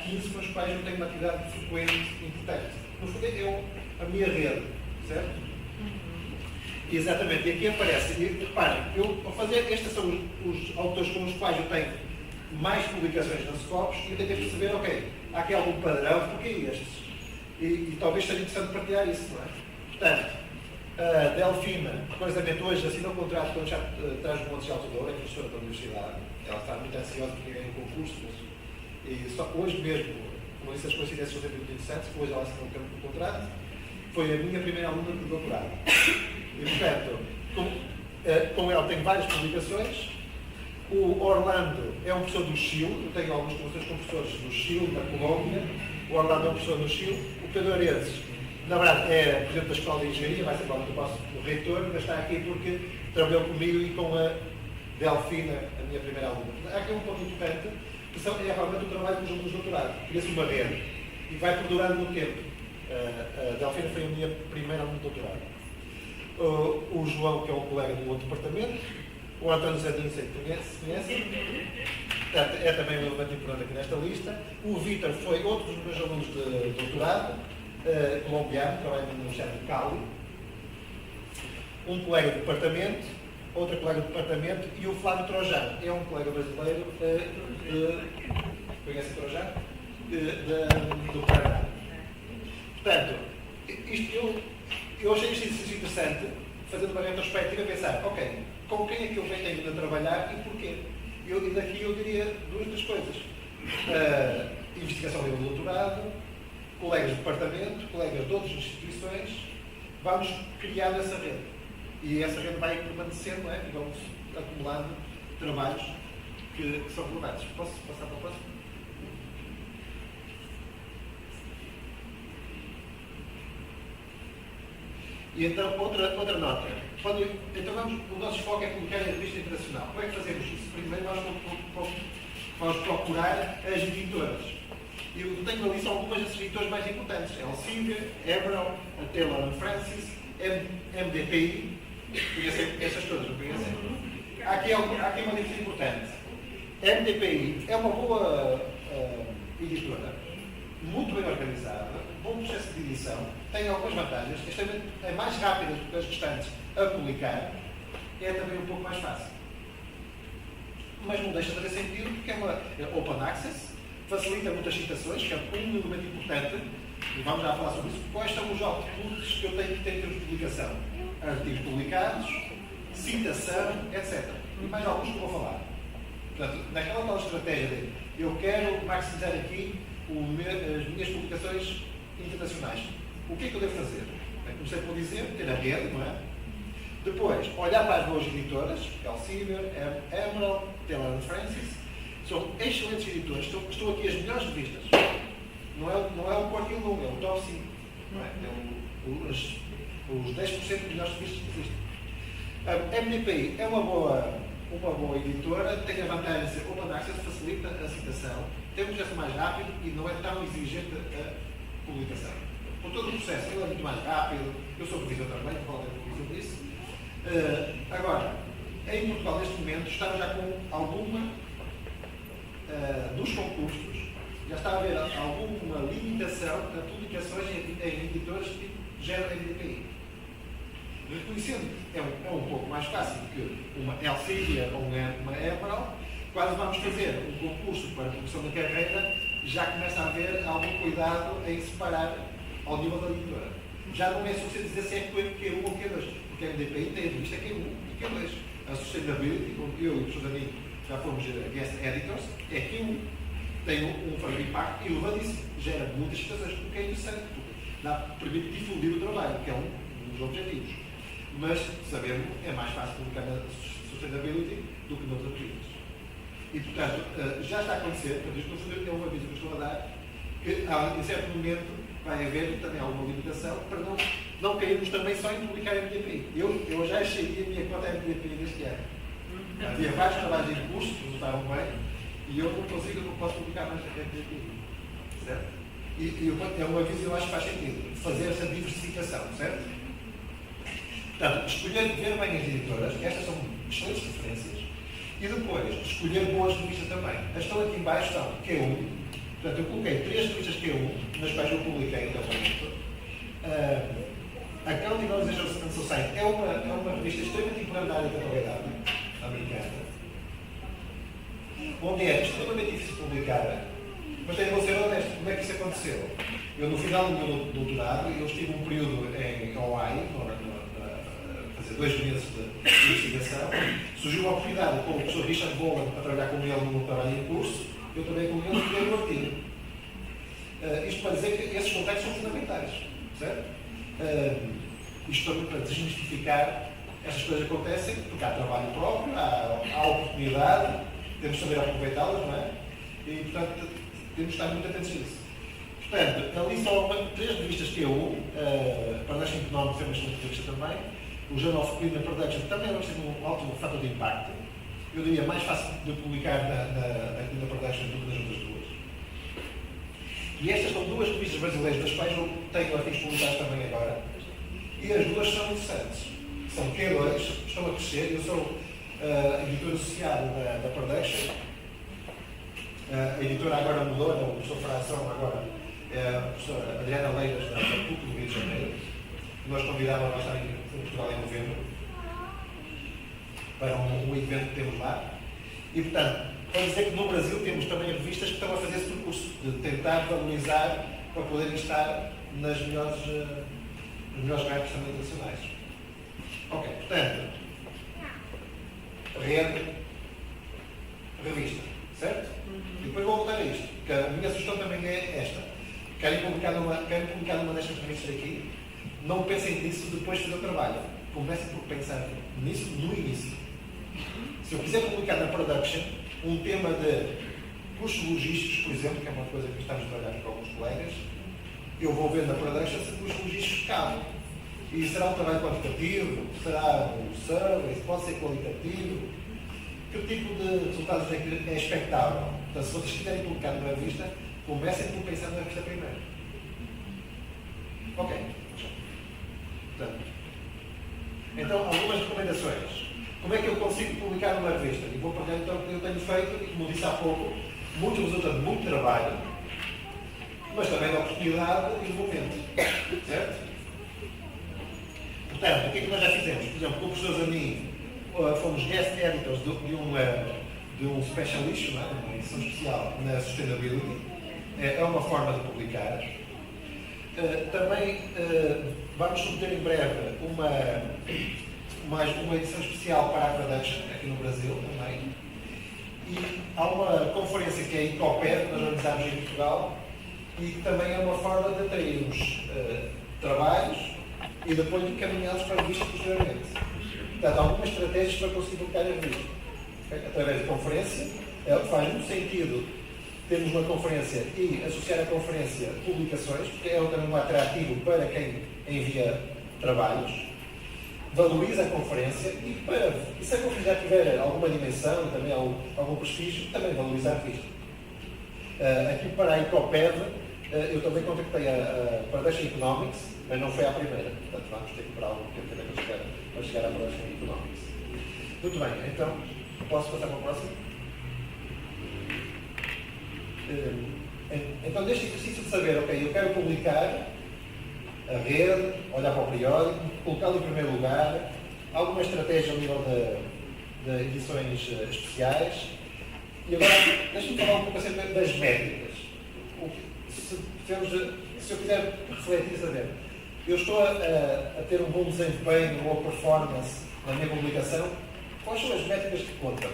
15 com os quais eu tenho uma atividade frequente e importante. No fundo, é a minha rede, certo? Exatamente, e aqui aparece, e reparem, eu, ao fazer, estes são os autores com os quais eu tenho mais publicações nas Scopus, e eu tentei perceber, ok, há aqui algum padrão, porque estes? E talvez seja interessante partilhar isso, não é? Portanto, a Delfina, curiosamente hoje assinou um contrato quando já traz um monte de autodor, é professora da universidade, ela está muito ansiosa porque ganha um concurso, e só hoje mesmo, como eu disse, as coincidências são sempre muito interessantes, hoje ela assinou um contrato, foi a minha primeira aluna de doutorado. E, portanto, com ela tenho várias publicações. O Orlando é um professor do Chile, eu tenho algumas conversações com professores do Chile, da Colômbia. O Orlando é um professor do Chile. O Pedro Aredes, na verdade, é presidente da Escola de Engenharia, vai ser provavelmente o reitor, mas está aqui porque trabalhou comigo e com a Delfina, a minha primeira aluna. Há aqui um ponto importante, que é realmente o trabalho dos alunos de doutorado. Cria-se uma rede e vai perdurando no tempo. A Delfina foi a minha primeira aluna de doutorado. O João, que é um colega do outro departamento, o António Zedinho, sei que conhece, é também um elemento importante aqui nesta lista. O Vítor foi outro dos meus alunos de doutorado, colombiano, trabalha na Universidade de Cali. Um colega de departamento, outra colega de departamento, e o Flávio Trojano, é um colega brasileiro, conhece o Trojano? Do Paraná. Portanto, isto eu achei isto interessante, fazendo uma retrospectiva, pensar, ok, com quem é que eu venho ainda a trabalhar e porquê? E daqui eu diria duas coisas. Investigação nível de doutorado, colegas de departamento, colegas de outras instituições, vamos criando essa rede. E essa rede vai permanecendo, não é? E vamos acumulando trabalhos que são relevantes. Posso passar para o próximo? E então, outra nota. O nosso foco é publicar em revista internacional. Como é que fazemos isso? Primeiro, nós vamos procurar as editoras. Eu tenho ali só algumas das editoras mais importantes. Elsevier, Emerald, a Taylor & Francis, MDPI. Conhecem essas todas, não conhecem? Há aqui uma diferença importante. MDPI é uma boa editora, muito bem organizada, bom processo de edição, tem algumas vantagens, é mais rápida do que as restantes a publicar, é também um pouco mais fácil. Mas não deixa de fazer sentido porque é open access, facilita muitas citações, que é um elemento importante, e vamos já falar sobre isso. Quais são os outputs que eu tenho que ter em termos de publicação? Artigos publicados, citação, etc. E mais alguns que eu vou falar. Portanto, naquela tal estratégia de eu quero maximizar aqui as minhas publicações internacionais. O que é que eu devo fazer? Comecei por dizer, ter a rede, não é? Depois, olhar para as boas editoras, Elsevier, Emerald, Taylor & Francis, são excelentes editores, estão aqui as melhores revistas. Não é o quartil 1, é o top 5. Não é? É os 10% melhores revistas que existem. A MDPI é uma boa editora, tem a vantagem de ser open access, facilita a citação, tem um processo mais rápido e não é tão exigente a publicação. Por todo o processo, ele é muito mais rápido, eu sou revisor também, vou falar sobre isso. Agora, em Portugal, neste momento, estamos já com alguma dos concursos, já está a haver alguma limitação a publicações em editoras que geram MDPI. Reconhecendo que é um pouco mais fácil que uma Elsevier ou uma Emerald, quando vamos fazer um concurso para a promoção da carreira, já começa a haver algum cuidado em separar ao nível da editora. Já não é suficiente dizer se é Q1 ou Q2, porque a MDPI tem a revista Q1 e Q2. A Sustainability, como eu e o professor Dani já fomos guest editors, é Q1. Tem um fator de impacto elevadíssimo, gera muitas citações, porque é interessante, porque permite difundir o trabalho, que é um dos objetivos. Mas, sabendo, é mais fácil publicar na Sustainability do que noutras revistas. E, portanto, já está a acontecer, portanto, isto no fundo é uma aviso que eu estou a dar, que em certo momento vai haver também alguma limitação para não cairmos também só em publicar MDPI. Eu já cheguei a minha conta MDPI deste ano. Havia vários trabalhos em curso que resultaram bem e eu não posso publicar mais MDPI. Certo? E é um aviso que eu acho que faz sentido, fazer essa diversificação, certo? Portanto, escolher ver bem as editoras, estas são excelentes referências, e depois escolher boas revistas também. As que estão aqui em baixo são Q1, Portanto, eu coloquei 3 revistas Q1, nas quais eu publiquei até o momento. A Accounting Organization Society é uma revista extremamente importante da área da contabilidade americana, onde é extremamente difícil publicar, mas vou ser honesto, como é que isso aconteceu? Eu, no final do meu doutorado, eu estive um período em Hawaii, a fazer 2 meses de investigação. Surgiu a oportunidade com o professor Richard Boland para trabalhar com ele no trabalho em curso. Eu trabalhei com ele e criei um artigo. Isto para dizer que esses contactos são fundamentais, certo? Isto para desmistificar estas coisas que acontecem, porque há trabalho próprio, há oportunidade, temos de saber aproveitá-las, não é? E, portanto, temos de estar muito atentos a isso. Portanto, ali só 3 revistas que eu, Production Economics é uma excelente revista também, o Journal of Clean Production também vai ser um alto fator de impacto. Eu diria mais fácil de publicar na Clean Production do que nas outras duas. E estas são 2 revistas brasileiras, das quais eu tenho artigos publicados também agora, e as duas são interessantes. São Q2, estão a crescer, eu sou editor associado da Production. A editora agora mudou, o professor Fração agora é a professora Adriana Leiras, da PUC do Rio de Janeiro. Nós convidávamos a estar em Portugal em novembro para um evento que temos lá. E, portanto, pode dizer que no Brasil temos também revistas que estão a fazer esse percurso, de tentar valorizar para poderem estar nas melhores rankings também internacionais. Ok, portanto, rede, revista, certo? E depois vou voltar a isto, porque a minha sugestão também é esta. Querem publicar numa destas revistas aqui, não pensem nisso depois de fazer o trabalho. Comecem por pensar nisso no início. Se eu quiser publicar na Production um tema de custos logísticos, por exemplo, que é uma coisa que estamos a trabalhar com alguns colegas, eu vou ver na Production se custos logísticos cabem. E será um trabalho quantitativo, será um survey, pode ser qualitativo. Que tipo de resultados é que é expectável? Então, se vocês quiserem publicar numa revista, comecem por pensar na revista primeiro. Ok. Portanto, então, algumas recomendações. Como é que eu consigo publicar numa revista? E vou partilhar então o que eu tenho feito, e como disse há pouco, muito resulta de muito trabalho, mas também de oportunidade e de momento. Certo? Portanto, o que é que nós já fizemos? Por exemplo, com o professor Zanin, fomos guest editors de um special issue, não é? Uma edição especial na Sustainability. É uma forma de publicar. Também vamos submeter em breve uma edição especial para a Production, aqui no Brasil também. E há uma conferência que é a ICOPED, que nós organizamos em Portugal, e que também é uma forma de atrairmos trabalhos e depois encaminhá-los para a revista posteriormente. Portanto, há algumas estratégias para conseguir publicar a revista. Através de conferência, faz muito sentido termos uma conferência e associar a conferência publicações, porque é também um atrativo para quem envia trabalhos, valoriza a conferência e se a conferência já tiver alguma dimensão e também algum prestígio, também valoriza a revista. Aqui para a ICOPED, eu também contactei a Production Economics, mas não foi a primeira, portanto vamos ter que esperar algum tempo também para chegar à Production Economics. Muito bem, então, posso passar para o próximo? Então, deste exercício de saber, ok, eu quero publicar a rede, olhar para o periódico, colocá-lo em primeiro lugar, alguma estratégia ao nível de edições especiais. E agora, deixa-me falar um pouco acerca das métricas. Se eu quiser refletir, saber, eu estou a ter um bom desempenho, uma boa performance na minha publicação, quais são as métricas que contam?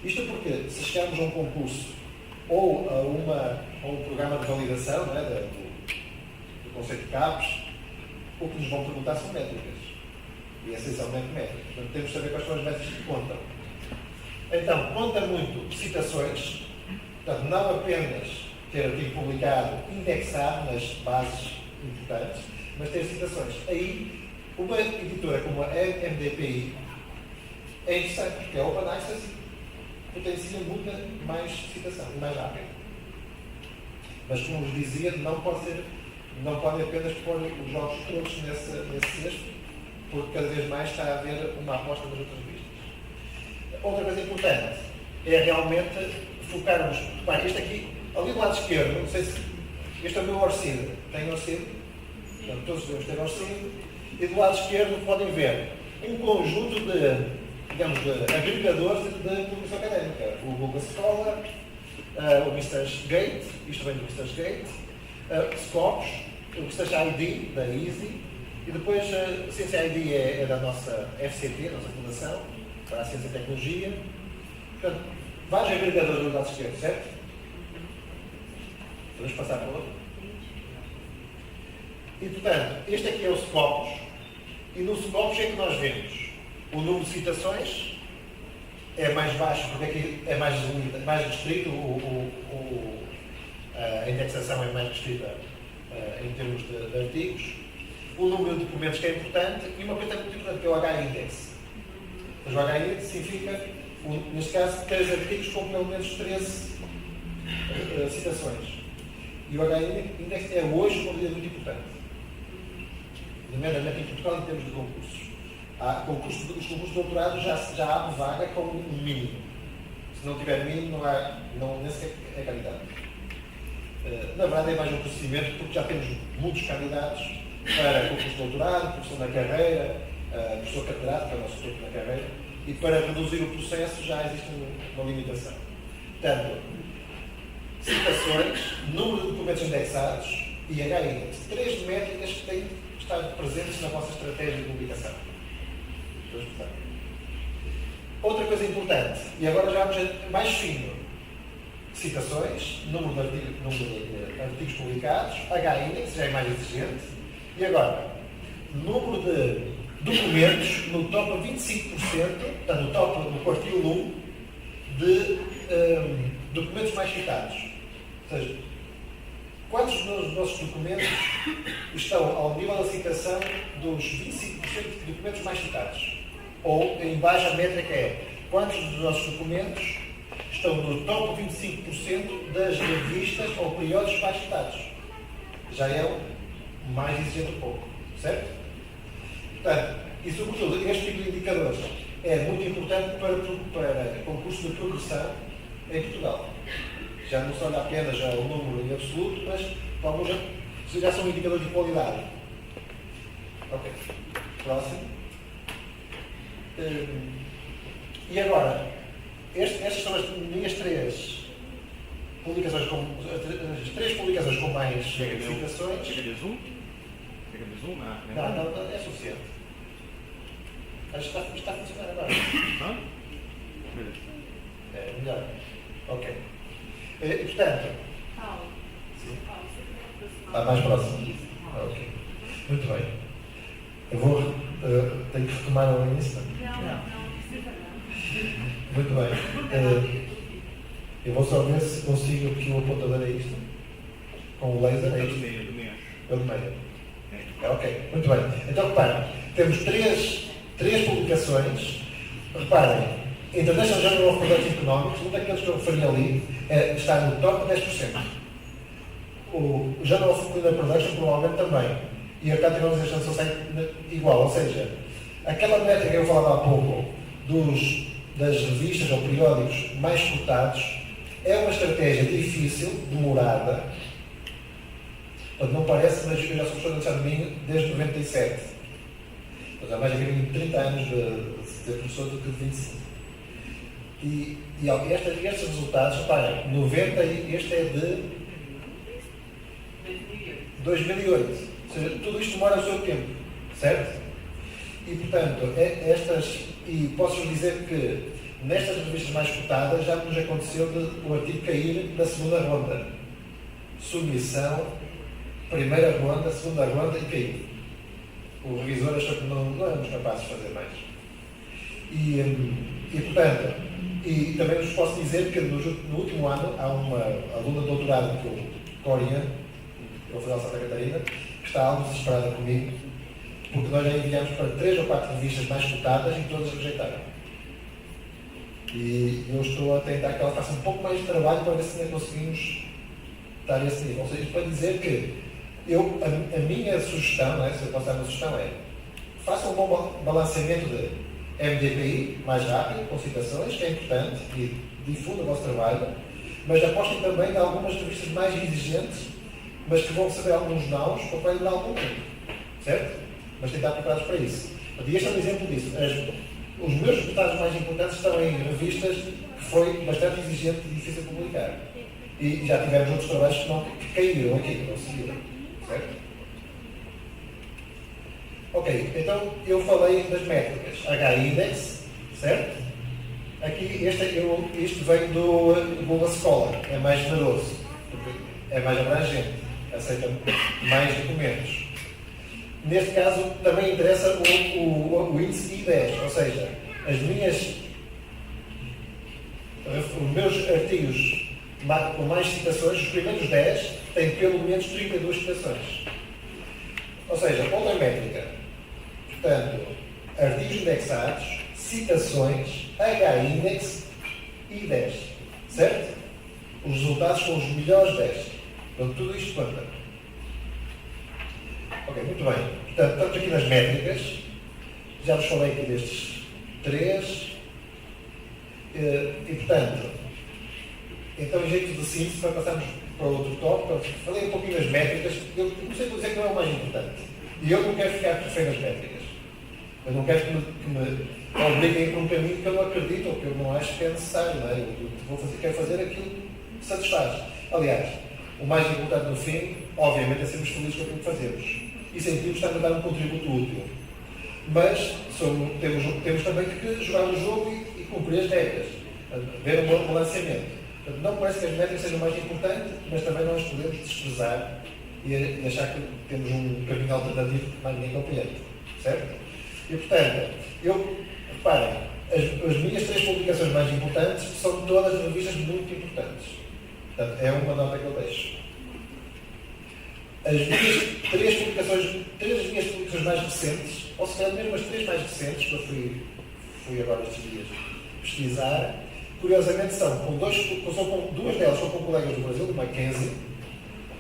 Isto porque, se chegarmos a um concurso ou a um programa de validação, não é, do conceito de CAPES, o que nos vão perguntar são métricas. E essencialmente métricas. Portanto, temos de saber quais são as métricas que contam. Então, conta muito citações, portanto, não apenas ter artigo publicado indexado nas bases importantes, mas ter citações. Aí, uma editora como a MDPI é interessante, porque a Open Access potencia muita mais citação e mais rápido. Mas, como vos dizia, não podem apenas pôr os jogos todos nesse cesto, porque cada vez mais está a haver uma aposta das outras revistas. Outra coisa importante é realmente focarmos. Bem, este aqui Ali do lado esquerdo, não sei se este é o meu orcíleo. Tem orcíleo? Portanto, todos devemos ter orcíleo. E do lado esquerdo podem ver um conjunto de, digamos, de agregadores de publicação académica. O Google Scholar, o Research Gate, isto vem do Research Gate, Scopus, o Research ID da EASY, e depois a Ciência ID é da nossa FCT, nossa Fundação, para a Ciência e Tecnologia. Portanto, vários agregadores do lado esquerdo, certo? Vamos passar para o outro. E, portanto, este aqui é o Scopus, e no Scopus é que nós vemos o número de citações, é mais baixo porque aqui é mais restrito, a indexação é mais restrita em termos de artigos, o número de documentos que é importante e uma coisa muito importante que é o H-index. Mas o H-index significa, neste caso, 3 artigos com pelo menos 13 citações. E o H-index é hoje uma medida muito importante, nomeadamente em Portugal em termos de concursos. Os concursos de doutorado já há vaga com um mínimo. Se não tiver mínimo, nem sequer é candidato. Na verdade, é mais um procedimento, porque já temos muitos candidatos para concurso de doutorado, professor na carreira, professor catedrático, que é o nosso grupo na carreira, e para reduzir o processo já existe uma limitação. Portanto, citações, número de documentos indexados e H-index. 3 métricas que têm que estar presentes na vossa estratégia de publicação. Outra coisa importante, e agora já vamos mais fino: citações, número de artigos publicados, H-index, já é mais exigente, e agora, número de documentos no top 25%, portanto, no top do quartil 1, de documentos mais citados. Ou seja, quantos dos nossos documentos estão ao nível da citação dos 25% de documentos mais citados? Ou, em baixo, a métrica é quantos dos nossos documentos estão no top 25% das revistas ou períodos mais citados? Já é o mais exigente um pouco, certo? Portanto, e sobretudo, este tipo de indicadores é muito importante para concursos de progressão em Portugal. Já não se olha apenas ao número em absoluto, mas para alguns já são indicadores de qualidade. Ok. Próximo. E agora, estas são as minhas 3 publicações as 3 publicações com mais citações. Chega de zoom? Não, é suficiente. Acho que está a funcionar agora. Não? É melhor. Ok. E, portanto. Sim. Está mais próximo. Ok. Muito bem. Eu vou. Tenho que retomar o início. Não precisa não. Muito bem. Eu vou só ver se consigo aqui o apontador a isto. Com o laser, é isto? Do meio. É o do meio. Ok, muito bem. Então, reparem, temos três publicações. Reparem, International Journal of Production Economics, um daqueles que eu referi ali, está no top 10%. O Journal of Cleaner Production provavelmente também. E a Categorization Society igual, ou seja, aquela métrica que eu falava há pouco das revistas ou periódicos mais cotados é uma estratégia difícil, demorada. Não parece, mas eu já sou professor de exame desde 97. Há mais de 30 anos de ser professor do que de 25. E estes resultados, reparem, 90 e este é de 2008. Ou seja, tudo isto demora o seu tempo, certo? E, portanto, e posso dizer que nestas revistas mais cotadas já nos aconteceu o artigo cair na segunda ronda. Submissão, primeira ronda, segunda ronda e cair. O revisor achou que não éramos capazes de fazer mais. E portanto, e também vos posso dizer que no último ano há uma aluna de doutorado que eu oriento, na Federal de Santa Catarina, que está algo desesperada comigo, porque nós já enviamos para 3 ou 4 revistas mais cotadas e todas rejeitaram. E eu estou a tentar que ela faça um pouco mais de trabalho para ver se ainda conseguimos estar a esse nível. Ou seja, para dizer que a minha sugestão, se eu posso dar uma sugestão, é façam um bom balanceamento de MDPI, mais rápido, com citações, que é importante, e difunda o vosso trabalho, mas apostem também em algumas revistas mais exigentes, mas que vão receber alguns nãos para vai durar algum tempo. Certo? Mas tentar preparados para isso. E este é um exemplo disso. Os meus resultados mais importantes estão em revistas que foi bastante exigente e difícil de publicar. E já tivemos outros trabalhos que caíram aqui, que não seguiram. Certo? Ok, então eu falei das métricas. H-index, certo? Aqui, isto vem do Google Scholar, é mais generoso, é mais abrangente, aceita mais documentos. Neste caso, também interessa o índice I10, ou seja, os meus artigos com mais citações, os primeiros 10 têm pelo menos 32 citações. Ou seja, outra métrica. Portanto, artigos indexados, citações, H-index e 10. Certo? Os resultados são os melhores 10. Então, tudo isto conta. Ok, muito bem. Portanto, estamos aqui nas métricas. Já vos falei aqui destes 3. E, portanto, então, em jeito de síntese, para passarmos para outro tópico, falei um pouquinho das métricas. Eu comecei a dizer que não é o mais importante. E eu não quero ficar refém das métricas. Eu não quero que me obriguem por um caminho que eu não acredito ou que eu não acho que é necessário. Não é? Quero fazer aquilo que satisfaz. Aliás, o mais importante no fim, obviamente, é sermos felizes com aquilo que fazemos. E sentirmos que estamos a dar um contributo útil. Mas temos também que jogar o jogo e cumprir as regras. Ver um bom balanceamento. Portanto, não parece que as métricas sejam mais importantes, mas também não as podemos desprezar e achar que temos um caminho alternativo que mais ninguém compreende. Certo? E, portanto, reparem, as minhas 3 publicações mais importantes são todas revistas muito importantes. Portanto, é uma nota que eu deixo. As minhas 3 publicações mais recentes, ou se calhar mesmo as 3 mais recentes, que eu fui agora estes dias pesquisar, curiosamente são com 2 delas são com colegas do Brasil, do Mackenzie,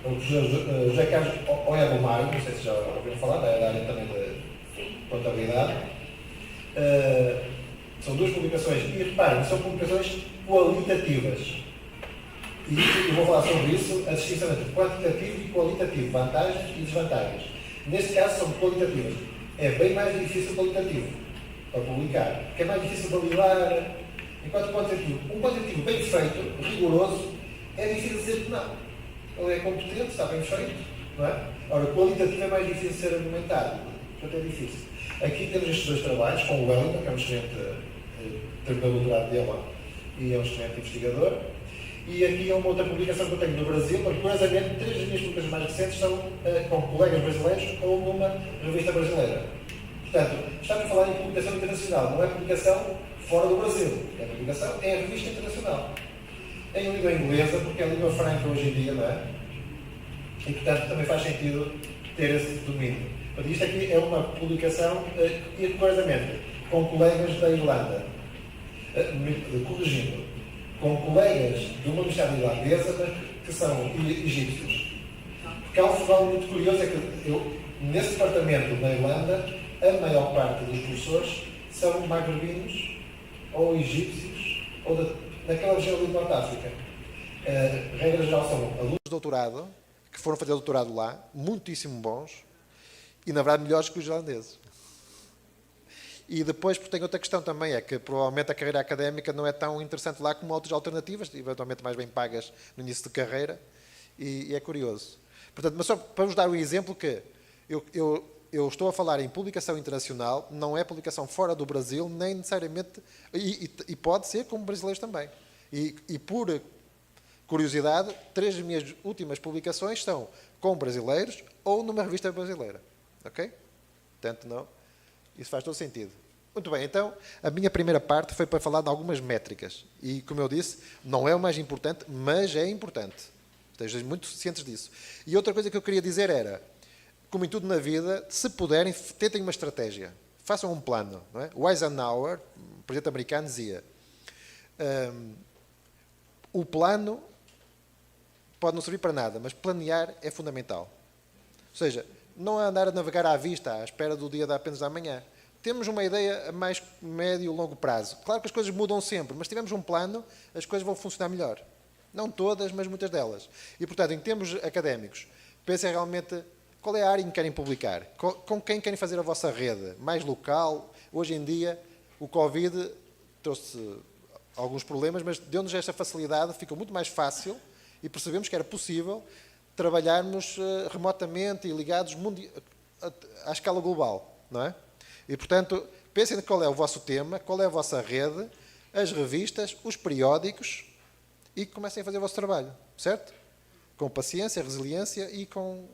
o José Carlos Oiagomário, não sei se já ouviram falar, da área também de contabilidade. São 2 publicações, e reparem, são publicações qualitativas. E eu vou falar sobre isso, a distinção entre quantitativo e qualitativo, vantagens e desvantagens. Neste caso são qualitativas. É bem mais difícil qualitativo para publicar, porque é mais difícil validar. Enquanto quantitativo, um quantitativo bem feito, rigoroso, é difícil dizer que não. Ele é competente, está bem feito, não é? Ora, qualitativo é mais difícil de ser argumentado, portanto é difícil. Aqui temos estes 2 trabalhos, com o Wellington, que é um excelente terminou o doutorado dele e é um excelente investigador. E aqui é uma outra publicação que eu tenho no Brasil, mas curiosamente 3 das minhas publicações mais recentes são com colegas brasileiros ou numa revista brasileira. Portanto, estamos a falar em publicação internacional, não é publicação fora do Brasil. É a revista internacional. Em língua inglesa, porque é a língua franca hoje em dia, não é? E, portanto, também faz sentido ter esse domínio. Portanto, isto aqui é uma publicação, e curiosamente, com colegas da Irlanda. Corrigindo, com colegas de uma universidade irlandesa, mas que são egípcios. Porque há um fenómeno muito curioso, é que nesse departamento na Irlanda, a maior parte dos professores são magrebinos, ou egípcios, ou daquela região ali de Norte África. Regra geral são alunos de doutorado, que foram fazer doutorado lá, muitíssimo bons, e na verdade melhores que os irlandeses. E depois, porque tem outra questão também, é que provavelmente a carreira académica não é tão interessante lá como outras alternativas, eventualmente mais bem pagas no início de carreira, e é curioso. Portanto, mas só para vos dar um exemplo que eu estou a falar em publicação internacional, não é publicação fora do Brasil, nem necessariamente, e pode ser como brasileiros também. E por curiosidade, 3 das minhas últimas publicações são com brasileiros ou numa revista brasileira. Ok? Portanto, não. Isso faz todo sentido. Muito bem, então, a minha primeira parte foi para falar de algumas métricas. E, como eu disse, não é o mais importante, mas é importante. Estejam muito cientes disso. E outra coisa que eu queria dizer era, como em tudo na vida, se puderem, tentem uma estratégia. Façam um plano. Não é? O Eisenhower, o presidente americano, dizia o plano pode não servir para nada, mas planear é fundamental. Ou seja, não é andar a navegar à vista, à espera do dia apenas da manhã. Temos uma ideia a mais médio e longo prazo. Claro que as coisas mudam sempre, mas se tivermos um plano, as coisas vão funcionar melhor. Não todas, mas muitas delas. E, portanto, em termos académicos, pensem realmente qual é a área em que querem publicar, com quem querem fazer a vossa rede, mais local. Hoje em dia, o Covid trouxe alguns problemas, mas deu-nos esta facilidade, ficou muito mais fácil e percebemos que era possível trabalharmos remotamente e ligados à escala global, não é? E, portanto, pensem qual é o vosso tema, qual é a vossa rede, as revistas, os periódicos e comecem a fazer o vosso trabalho, certo? Com paciência, resiliência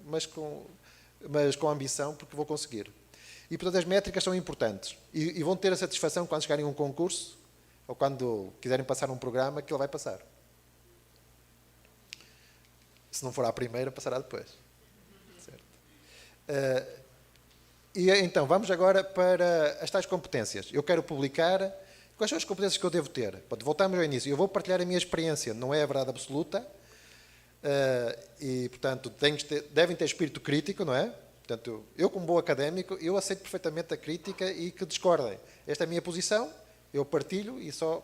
mas com ambição, porque vou conseguir. E, portanto, as métricas são importantes e vão ter a satisfação quando chegarem a um concurso ou quando quiserem passar um programa que ele vai passar. Se não for à primeira, passará depois. Certo? E então, vamos agora para as tais competências. Eu quero publicar. Quais são as competências que eu devo ter? Voltamos ao início. Eu vou partilhar a minha experiência. Não é a verdade absoluta. E, portanto, devem ter espírito crítico, não é? Portanto, eu como bom académico, eu aceito perfeitamente a crítica e que discordem. Esta é a minha posição, eu partilho e só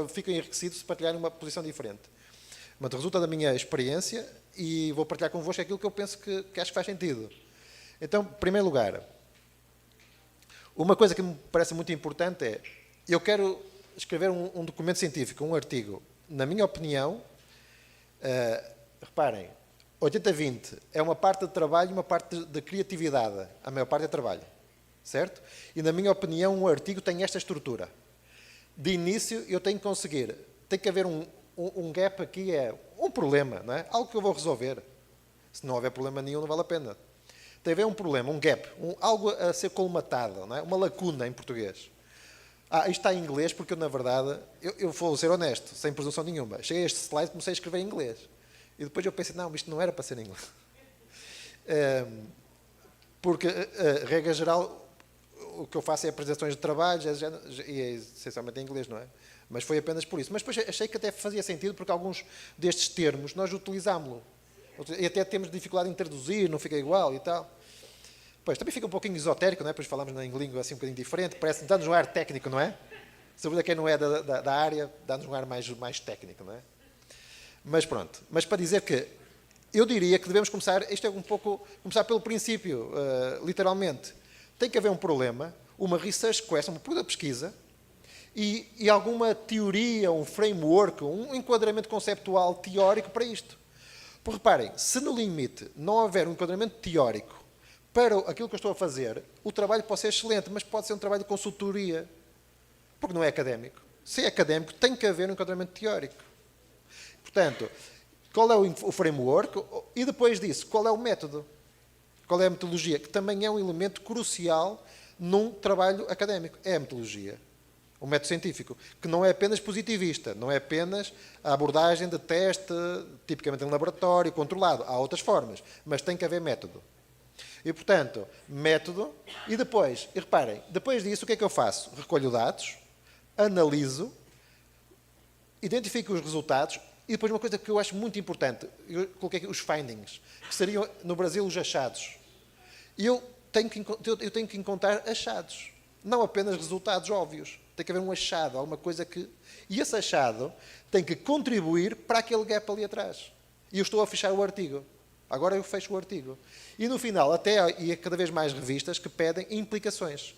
fico enriquecido se partilharem uma posição diferente. Mas resulta da minha experiência e vou partilhar convosco aquilo que eu penso que acho que faz sentido. Então, em primeiro lugar, uma coisa que me parece muito importante é, eu quero escrever um documento científico, um artigo. Na minha opinião, reparem, 80-20 é uma parte de trabalho e uma parte de criatividade. A maior parte é trabalho, certo? E na minha opinião, um artigo tem esta estrutura. De início, eu tenho que conseguir, tem que haver um gap aqui, é um problema, não é? Algo que eu vou resolver. Se não houver problema nenhum, não vale a pena. Tem a haver um problema, um gap, algo a ser colmatado, não é? Uma lacuna em português. Isto está em inglês porque eu, na verdade, eu vou ser honesto, sem presunção nenhuma. Cheguei a este slide e comecei a escrever em inglês. E depois eu pensei, não, isto não era para ser em inglês. Porque, regra geral, o que eu faço é apresentações de trabalhos e é essencialmente em inglês, não é? Mas foi apenas por isso. Mas depois achei que até fazia sentido porque alguns destes termos nós utilizámos-lo. E até temos dificuldade em traduzir, não fica igual e tal. Pois, também fica um pouquinho esotérico, não é? Depois falamos em língua assim um bocadinho diferente, dá-nos um ar técnico, não é? Sobretudo quem não é da área, dá-nos um ar mais técnico, não é? Mas pronto. Mas para dizer que eu diria que devemos começar, isto é um pouco, começar pelo princípio, literalmente. Tem que haver um problema, uma research question, uma pergunta de pesquisa, e alguma teoria, um framework, um enquadramento conceptual teórico para isto. Porque reparem, se no limite não houver um enquadramento teórico para aquilo que eu estou a fazer, o trabalho pode ser excelente, mas pode ser um trabalho de consultoria, porque não é académico. Se é académico, tem que haver um enquadramento teórico. Portanto, qual é o framework? E depois disso, qual é o método? Qual é a metodologia? Que também é um elemento crucial num trabalho académico. É a metodologia. O método científico, que não é apenas positivista, não é apenas a abordagem de teste, tipicamente em laboratório, controlado. Há outras formas, mas tem que haver método. E, portanto, método, e reparem, depois disso, o que é que eu faço? Recolho dados, analiso, identifico os resultados, e depois uma coisa que eu acho muito importante, eu coloquei aqui os findings, que seriam, no Brasil, os achados. E eu tenho que encontrar achados, não apenas resultados óbvios. Tem que haver um achado, alguma coisa que... E esse achado tem que contribuir para aquele gap ali atrás. E eu estou a fechar o artigo. Agora eu fecho o artigo. E no final, e há cada vez mais revistas que pedem implicações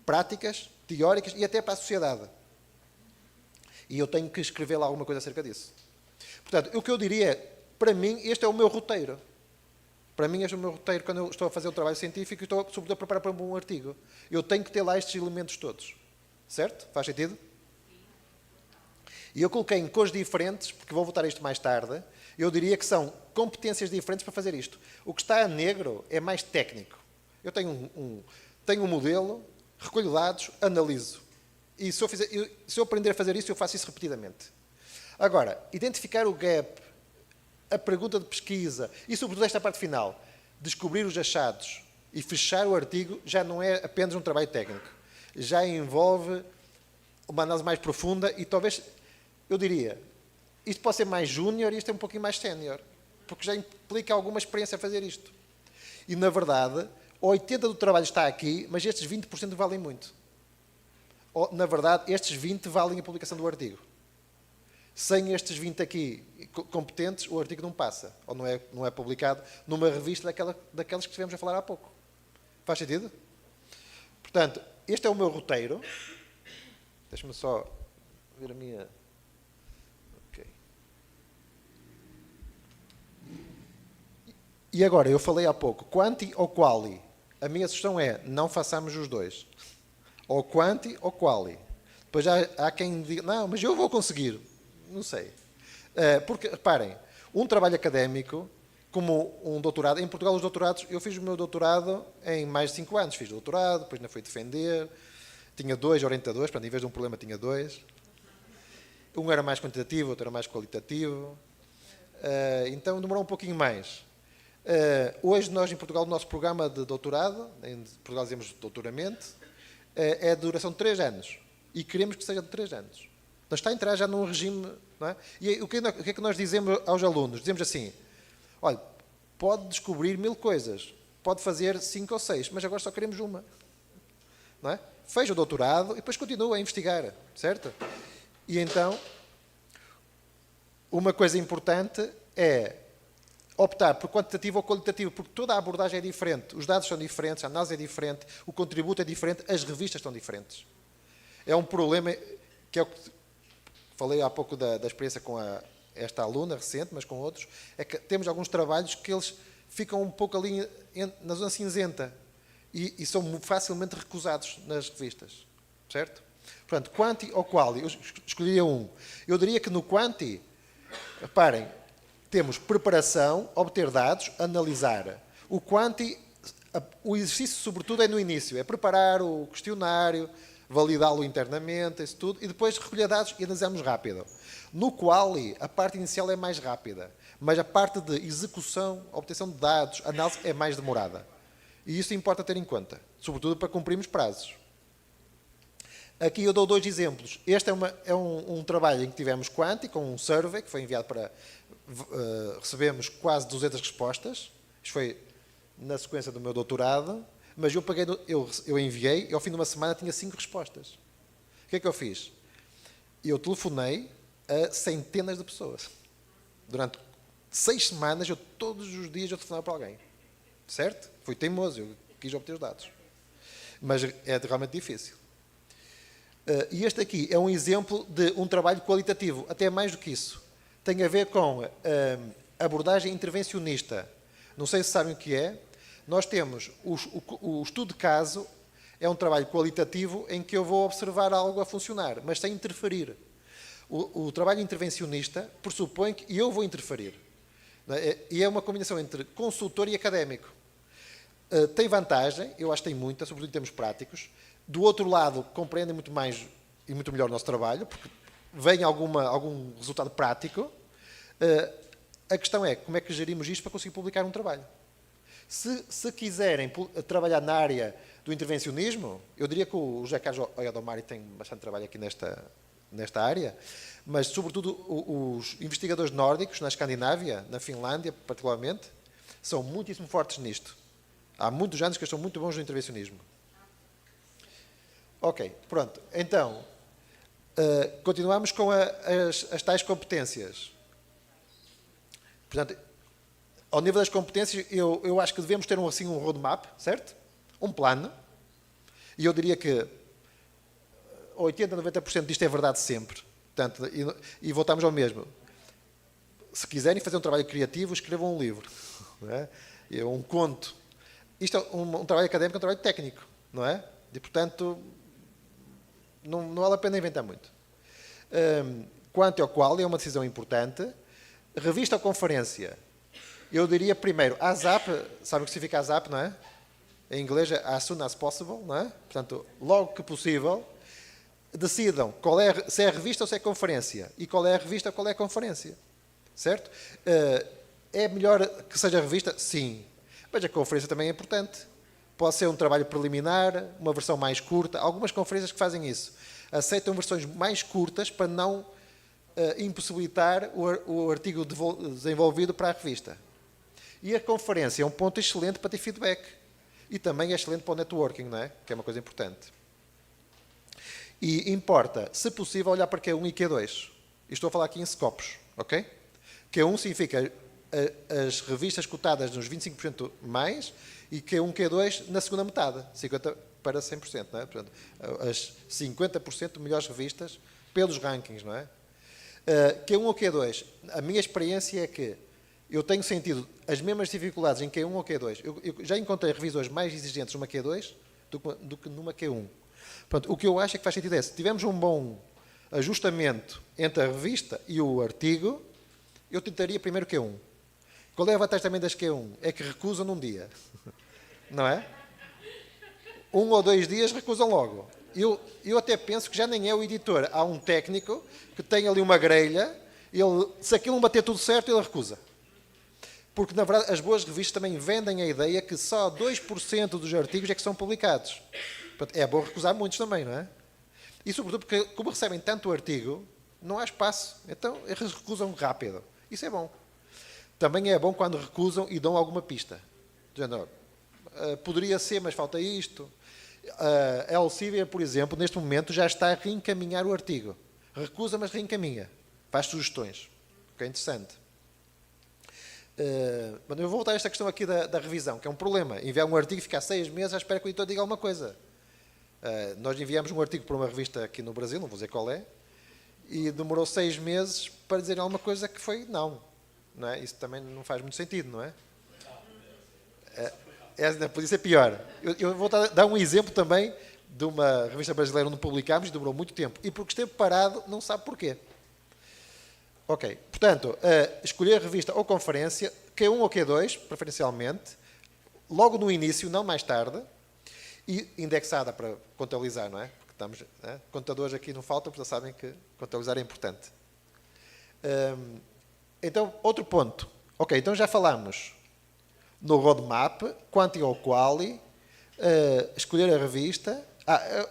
práticas, teóricas e até para a sociedade. E eu tenho que escrever lá alguma coisa acerca disso. Portanto, o que eu diria é, para mim, este é o meu roteiro. Para mim, este é o meu roteiro quando eu estou a fazer o trabalho científico e estou, sobretudo, a preparar para um bom artigo. Eu tenho que ter lá estes elementos todos. Certo? Faz sentido? E eu coloquei em cores diferentes, porque vou voltar a isto mais tarde, eu diria que são competências diferentes para fazer isto. O que está a negro é mais técnico. Eu tenho tenho um modelo, recolho dados, analiso. E se eu aprender a fazer isso, eu faço isso repetidamente. Agora, identificar o gap, a pergunta de pesquisa, e sobretudo esta parte final, descobrir os achados e fechar o artigo, já não é apenas um trabalho técnico. Já envolve uma análise mais profunda e talvez, eu diria, isto pode ser mais júnior e isto é um pouquinho mais sénior, porque já implica alguma experiência a fazer isto. E, na verdade, 80% do trabalho está aqui, mas estes 20% valem muito. Na verdade, estes 20% valem a publicação do artigo. sem estes 20 aqui competentes, o artigo não passa, ou não é publicado numa revista daquelas que estivemos a falar há pouco. Faz sentido? Portanto, este é o meu roteiro. Deixa-me só ver a minha... Ok. E agora, eu falei há pouco, quanti ou quali? A minha sugestão é, não façamos os dois. Ou quanti ou quali. Depois há quem diga, não, mas eu vou conseguir. Não sei. Porque, reparem, um trabalho académico, como um doutorado, em Portugal os doutorados, eu fiz o meu doutorado em mais de 5 anos. Fiz doutorado, depois ainda fui defender, tinha 2 orientadores, portanto, em vez de um problema tinha 2. Um era mais quantitativo, outro era mais qualitativo. Então demorou um pouquinho mais. Hoje nós em Portugal, o nosso programa de doutorado, em Portugal dizemos doutoramento, é de duração de 3 anos. E queremos que seja de 3 anos. Então está a entrar já num regime... Não é? E o que é que nós dizemos aos alunos? Dizemos assim, olha, pode descobrir 1000 coisas, pode fazer 5 ou 6, mas agora só queremos uma. Não é? Fez o doutorado e depois continua a investigar, certo? E então, uma coisa importante é optar por quantitativo ou qualitativo, porque toda a abordagem é diferente, os dados são diferentes, a análise é diferente, o contributo é diferente, as revistas são diferentes. É um problema que é o que falei há pouco da experiência com esta aluna recente, mas com outros, é que temos alguns trabalhos que eles ficam um pouco ali na zona cinzenta e são facilmente recusados nas revistas, certo? Portanto, quanti ou quali, eu escolheria um. Eu diria que no quanti, reparem, temos preparação, obter dados, analisar. O quanti, o exercício sobretudo é no início, é preparar o questionário, validá-lo internamente, isso tudo, e depois recolher dados e analisamos rápido. No quali, a parte inicial é mais rápida, mas a parte de execução, obtenção de dados, análise é mais demorada. E isso importa ter em conta, sobretudo para cumprirmos prazos. Aqui eu dou 2 exemplos. Este é um trabalho em que tivemos quanti, com um survey, que foi enviado para... recebemos quase 200 respostas. Isto foi na sequência do meu doutorado. Mas eu enviei e ao fim de uma semana tinha 5 respostas. O que é que eu fiz? Eu telefonei a centenas de pessoas. Durante 6 semanas, todos os dias eu telefonava para alguém. Certo? Fui teimoso, eu quis obter os dados. Mas é realmente difícil. E este aqui é um exemplo de um trabalho qualitativo, até mais do que isso. Tem a ver com abordagem intervencionista. Não sei se sabem o que é. Nós temos o estudo de caso, é um trabalho qualitativo em que eu vou observar algo a funcionar, mas sem interferir. O trabalho intervencionista pressupõe que eu vou interferir. E é uma combinação entre consultor e académico. Tem vantagem, eu acho que tem muita, sobretudo em termos práticos. Do outro lado, compreendem muito mais e muito melhor o nosso trabalho, porque vem algum resultado prático. A questão é, como é que gerimos isto para conseguir publicar um trabalho? Se quiserem trabalhar na área do intervencionismo, eu diria que o José Carlos Oyadomari tem bastante trabalho aqui nesta área, mas, sobretudo, os investigadores nórdicos, na Escandinávia, na Finlândia, particularmente, são muitíssimo fortes nisto. Há muitos anos que eles são muito bons no intervencionismo. Ok, pronto. Então, continuamos com as tais competências. Portanto, ao nível das competências, eu acho que devemos ter um roadmap, certo? Um plano. E eu diria que 80% a 90% disto é verdade sempre. Portanto, e voltamos ao mesmo. Se quiserem fazer um trabalho criativo, escrevam um livro. Não é? Um conto. Isto é um trabalho académico, é um trabalho técnico. Não é? E, portanto, não vale a pena inventar muito. Quanto ao qual, é uma decisão importante. Revista ou conferência? Eu diria primeiro, ASAP, sabe o que significa ASAP, não é? Em inglês é as soon as possible, não é? Portanto, logo que possível, decidam se é revista ou se é conferência. E qual é a revista ou qual é a conferência. Certo? É melhor que seja revista? Sim. Mas a conferência também é importante. Pode ser um trabalho preliminar, uma versão mais curta. Algumas conferências que fazem isso. Aceitam versões mais curtas para não impossibilitar o artigo desenvolvido para a revista. E a conferência é um ponto excelente para ter feedback. E também é excelente para o networking, não é? Que é uma coisa importante. E importa, se possível, olhar para Q1 e Q2. E estou a falar aqui em scopes, ok? Q1 significa as revistas cotadas nos 25% mais e Q1, Q2 na segunda metade, 50% para 100%, não é? Portanto, as 50% melhores revistas pelos rankings, não é? Q1 ou Q2, a minha experiência é que eu tenho sentido as mesmas dificuldades em Q1 ou Q2. Eu já encontrei revisores mais exigentes numa Q2 do que numa Q1. Portanto, o que eu acho é que faz sentido é, se tivermos um bom ajustamento entre a revista e o artigo, eu tentaria primeiro Q1. Qual é a vantagem também das Q1? É que recusam num dia. Não é? 1 ou 2 dias recusam logo. Eu até penso que já nem é o editor. Há um técnico que tem ali uma grelha, se aquilo não bater tudo certo, ele recusa. Porque, na verdade, as boas revistas também vendem a ideia que só 2% dos artigos é que são publicados. Portanto, é bom recusar muitos também, não é? E, sobretudo, porque como recebem tanto artigo, não há espaço. Então, eles recusam rápido. Isso é bom. Também é bom quando recusam e dão alguma pista. Dizendo, poderia ser, mas falta isto. A Elsevier, por exemplo, neste momento já está a reencaminhar o artigo. Recusa, mas reencaminha. Faz sugestões. Que é interessante. Eu vou voltar a esta questão aqui da revisão, que é um problema. Enviar um artigo e ficar 6 meses à espera que o editor diga alguma coisa. Nós enviamos um artigo para uma revista aqui no Brasil, não vou dizer qual é, e demorou 6 meses para dizer alguma coisa que foi não. Não é? Isso também não faz muito sentido, não é? Podia ser pior. Eu vou dar um exemplo também de uma revista brasileira onde publicámos e demorou muito tempo. E porque esteve parado, não sabe porquê. Ok. Portanto, escolher a revista ou conferência, Q1 ou Q2, preferencialmente, logo no início, não mais tarde, e indexada para contabilizar, não é? Porque estamos, contadores aqui não faltam, porque já sabem que contabilizar é importante. Então, outro ponto. Ok, então já falámos no roadmap, quanti ou quali, escolher a revista.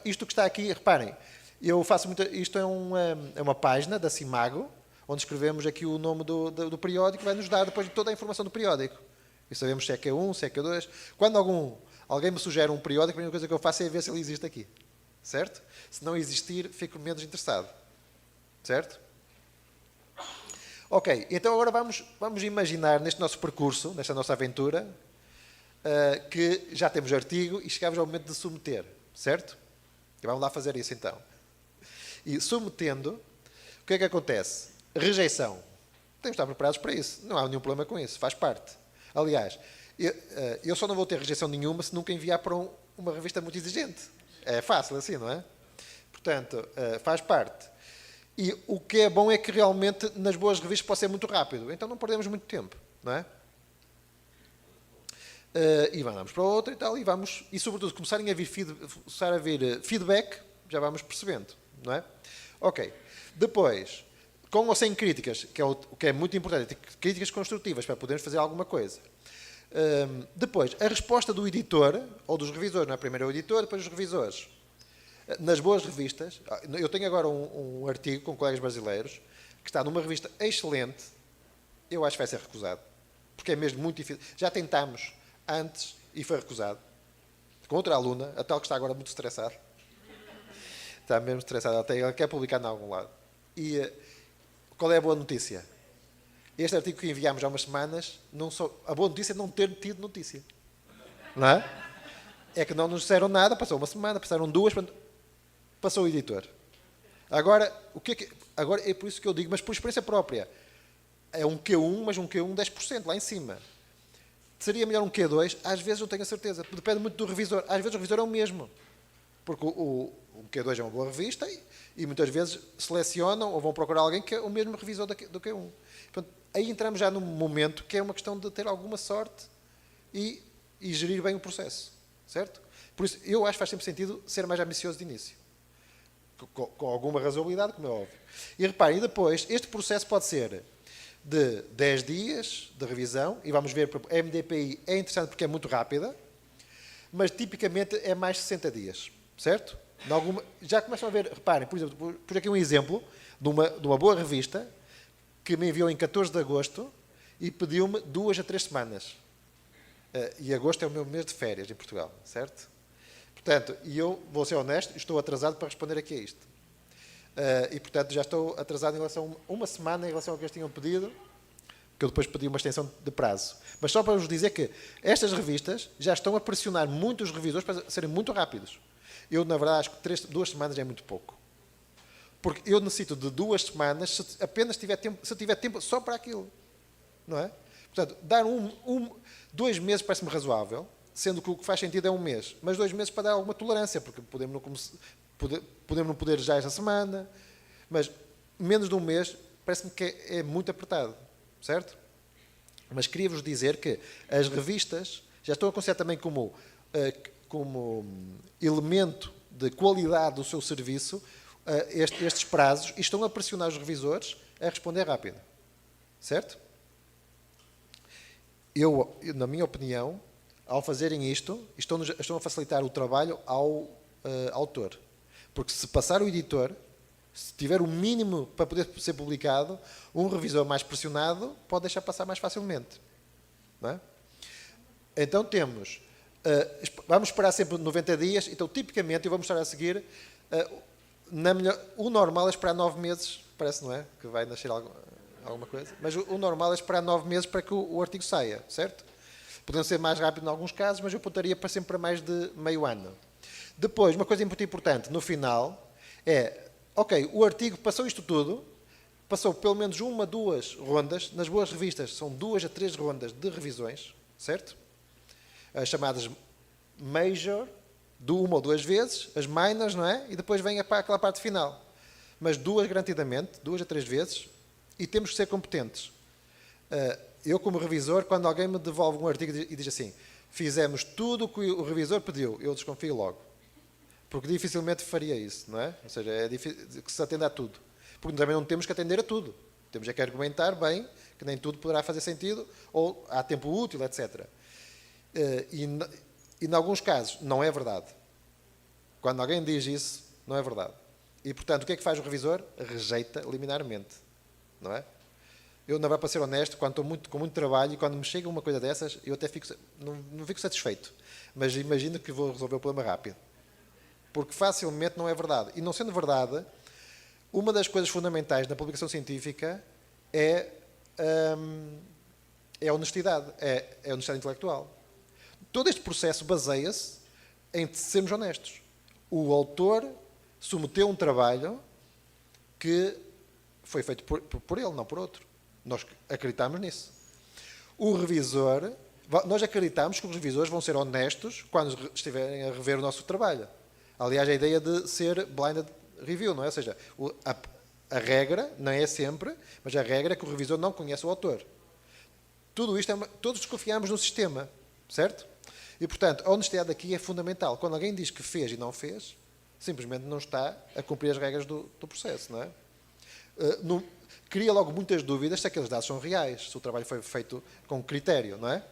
Isto que está aqui, reparem, eu faço muito, isto é uma página da Simago, onde escrevemos aqui o nome do periódico, vai nos dar depois toda a informação do periódico. E sabemos se é Q1, se é Q2. Quando alguém me sugere um periódico, a primeira coisa que eu faço é ver se ele existe aqui. Certo? Se não existir, fico menos interessado. Certo? Ok, então agora vamos imaginar neste nosso percurso, nesta nossa aventura, que já temos artigo e chegamos ao momento de submeter. Certo? E vamos lá fazer isso então. E submetendo, o que é que acontece? Rejeição. Temos de estar preparados para isso. Não há nenhum problema com isso. Faz parte. Aliás, eu só não vou ter rejeição nenhuma se nunca enviar para uma revista muito exigente. É fácil assim, não é? Portanto, faz parte. E o que é bom é que realmente nas boas revistas pode ser muito rápido. Então não perdemos muito tempo, não é? E vamos para outra e tal. E sobretudo, começarem a vir feedback, já vamos percebendo, não é? Ok. Depois, com ou sem críticas, o que é muito importante, críticas construtivas para podermos fazer alguma coisa. Depois, a resposta do editor, ou dos revisores, não é? Primeiro é o editor, depois os revisores. Nas boas revistas, eu tenho agora um artigo com colegas brasileiros, que está numa revista excelente, eu acho que vai ser recusado. Porque é mesmo muito difícil. Já tentámos antes e foi recusado. Com outra aluna, a tal que está agora muito estressada. Está mesmo estressada, ela quer publicar em algum lado. E qual é a boa notícia? Este artigo que enviámos há umas semanas, a boa notícia é não ter tido notícia. Não é? É que não nos disseram nada, passou uma semana, passaram 2, passou o editor. Agora, agora é por isso que eu digo, mas por experiência própria. É um Q1, mas um Q1 10%, lá em cima. Seria melhor um Q2? Às vezes não tenho a certeza. Depende muito do revisor. Às vezes o revisor é o mesmo. Porque o Q2 é uma boa revista e muitas vezes selecionam ou vão procurar alguém que é o mesmo revisor do Q1. Portanto, aí entramos já num momento que é uma questão de ter alguma sorte e gerir bem o processo. Certo? Por isso, eu acho que faz sempre sentido ser mais ambicioso de início. Com alguma razoabilidade, como é óbvio. E reparem, e depois, este processo pode ser de 10 dias de revisão, e vamos ver, a MDPI é interessante porque é muito rápida, mas tipicamente é mais 60 dias. Certo? Já começam a ver, reparem, por exemplo, por aqui um exemplo de uma boa revista que me enviou em 14 de agosto e pediu-me 2 a 3 semanas. E agosto é o meu mês de férias em Portugal, certo? Portanto, e eu vou ser honesto, estou atrasado para responder aqui a isto. E, portanto, já estou atrasado em relação a uma semana em relação ao que eles tinham pedido, que eu depois pedi uma extensão de prazo. Mas só para vos dizer que estas revistas já estão a pressionar muito os revisores para serem muito rápidos. Eu, na verdade, acho que 2 semanas é muito pouco. Porque eu necessito de 2 semanas se apenas tiver tempo só para aquilo. Não é? Portanto, dar 2 meses parece-me razoável, sendo que o que faz sentido é 1 mês. Mas 2 meses para dar alguma tolerância, porque podemos não poder já esta semana. Mas menos de 1 mês parece-me que é muito apertado. Certo? Mas queria-vos dizer que as revistas já estão a considerar também como elemento de qualidade do seu serviço estes prazos e estão a pressionar os revisores a responder rápido. Certo? Eu, na minha opinião, ao fazerem isto, estão a facilitar o trabalho ao autor. Porque se passar o editor, se tiver o mínimo para poder ser publicado, um revisor mais pressionado pode deixar passar mais facilmente. Não é? Então temos, vamos esperar sempre 90 dias, então tipicamente, eu vou mostrar a seguir, o normal é esperar 9 meses, parece, não é? Que vai nascer alguma coisa, mas o normal é esperar 9 meses para que o artigo saia, certo? Podem ser mais rápido em alguns casos, mas eu apontaria sempre para mais de meio ano. Depois, uma coisa muito importante, no final, ok, o artigo passou isto tudo, passou pelo menos 1 a 2 rondas, nas boas revistas são 2 a 3 rondas de revisões, certo? As chamadas major, de 1 ou 2 vezes, as minors, não é? E depois vem aquela parte final. Mas 2 garantidamente, 2 a 3 vezes, e temos que ser competentes. Eu, como revisor, quando alguém me devolve um artigo e diz assim, fizemos tudo o que o revisor pediu, eu desconfio logo. Porque dificilmente faria isso, não é? Ou seja, é difícil que se atenda a tudo. Porque também não temos que atender a tudo. Temos que argumentar bem que nem tudo poderá fazer sentido, ou há tempo útil, etc. E em alguns casos, não é verdade. Quando alguém diz isso, não é verdade. E, portanto, o que é que faz o revisor? Rejeita liminarmente. Não é? Eu, na verdade, para ser honesto, quando estou com muito trabalho e quando me chega uma coisa dessas, eu até não fico satisfeito. Mas imagino que vou resolver o problema rápido. Porque facilmente não é verdade. E não sendo verdade, uma das coisas fundamentais na publicação científica é a honestidade, é a honestidade intelectual. Todo este processo baseia-se em sermos honestos. O autor submeteu um trabalho que foi feito por ele, não por outro. Nós acreditamos nisso. O revisor, nós acreditamos que os revisores vão ser honestos quando estiverem a rever o nosso trabalho. Aliás, a ideia de ser blinded review, não é? Ou seja, a regra, não é sempre, mas a regra é que o revisor não conhece o autor. Tudo isto, todos desconfiamos no sistema, certo? E, portanto, a honestidade aqui é fundamental. Quando alguém diz que fez e não fez, simplesmente não está a cumprir as regras do processo, não é? Cria logo muitas dúvidas se aqueles dados são reais, se o trabalho foi feito com critério, não é?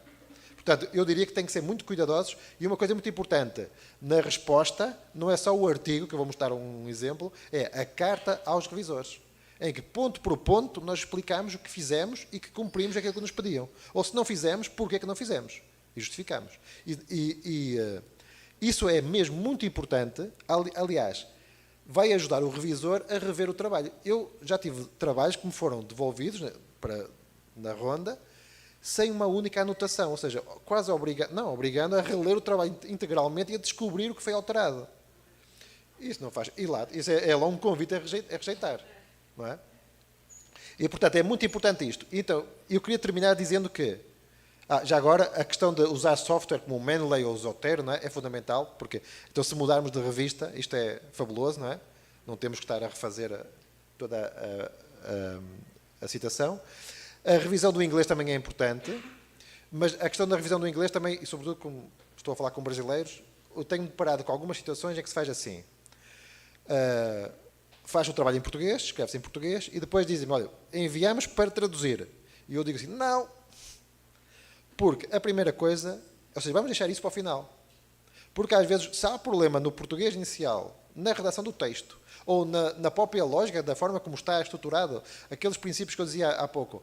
Portanto, eu diria que tem que ser muito cuidadosos e uma coisa muito importante, na resposta, não é só o artigo, que eu vou mostrar um exemplo, é a carta aos revisores, em que ponto por ponto nós explicamos o que fizemos e que cumprimos aquilo que nos pediam. Ou se não fizemos, porquê é que não fizemos? E justificamos. Isso é mesmo muito importante, aliás, vai ajudar o revisor a rever o trabalho. Eu já tive trabalhos que me foram devolvidos na ronda sem uma única anotação, ou seja, quase obrigando a reler o trabalho integralmente e a descobrir o que foi alterado. Isso não faz. Isso é lá um convite a rejeitar. Não é? E, portanto, é muito importante isto. Então, eu queria terminar dizendo que, já agora, a questão de usar software como o Mendeley ou o Zotero, não é? É fundamental, porque então, se mudarmos de revista, isto é fabuloso, não é? Não temos que estar a refazer toda a citação. A revisão do inglês também é importante, mas a questão da revisão do inglês também, e sobretudo como estou a falar com brasileiros, eu tenho deparado com algumas situações em que se faz assim. Faz o trabalho em português, escreve-se em português, e depois dizem-me, olha, enviamos para traduzir. E eu digo assim, não, porque a primeira coisa, ou seja, vamos deixar isso para o final. Porque às vezes, se há problema no português inicial, na redação do texto, ou na própria lógica, da forma como está estruturado, aqueles princípios que eu dizia há pouco,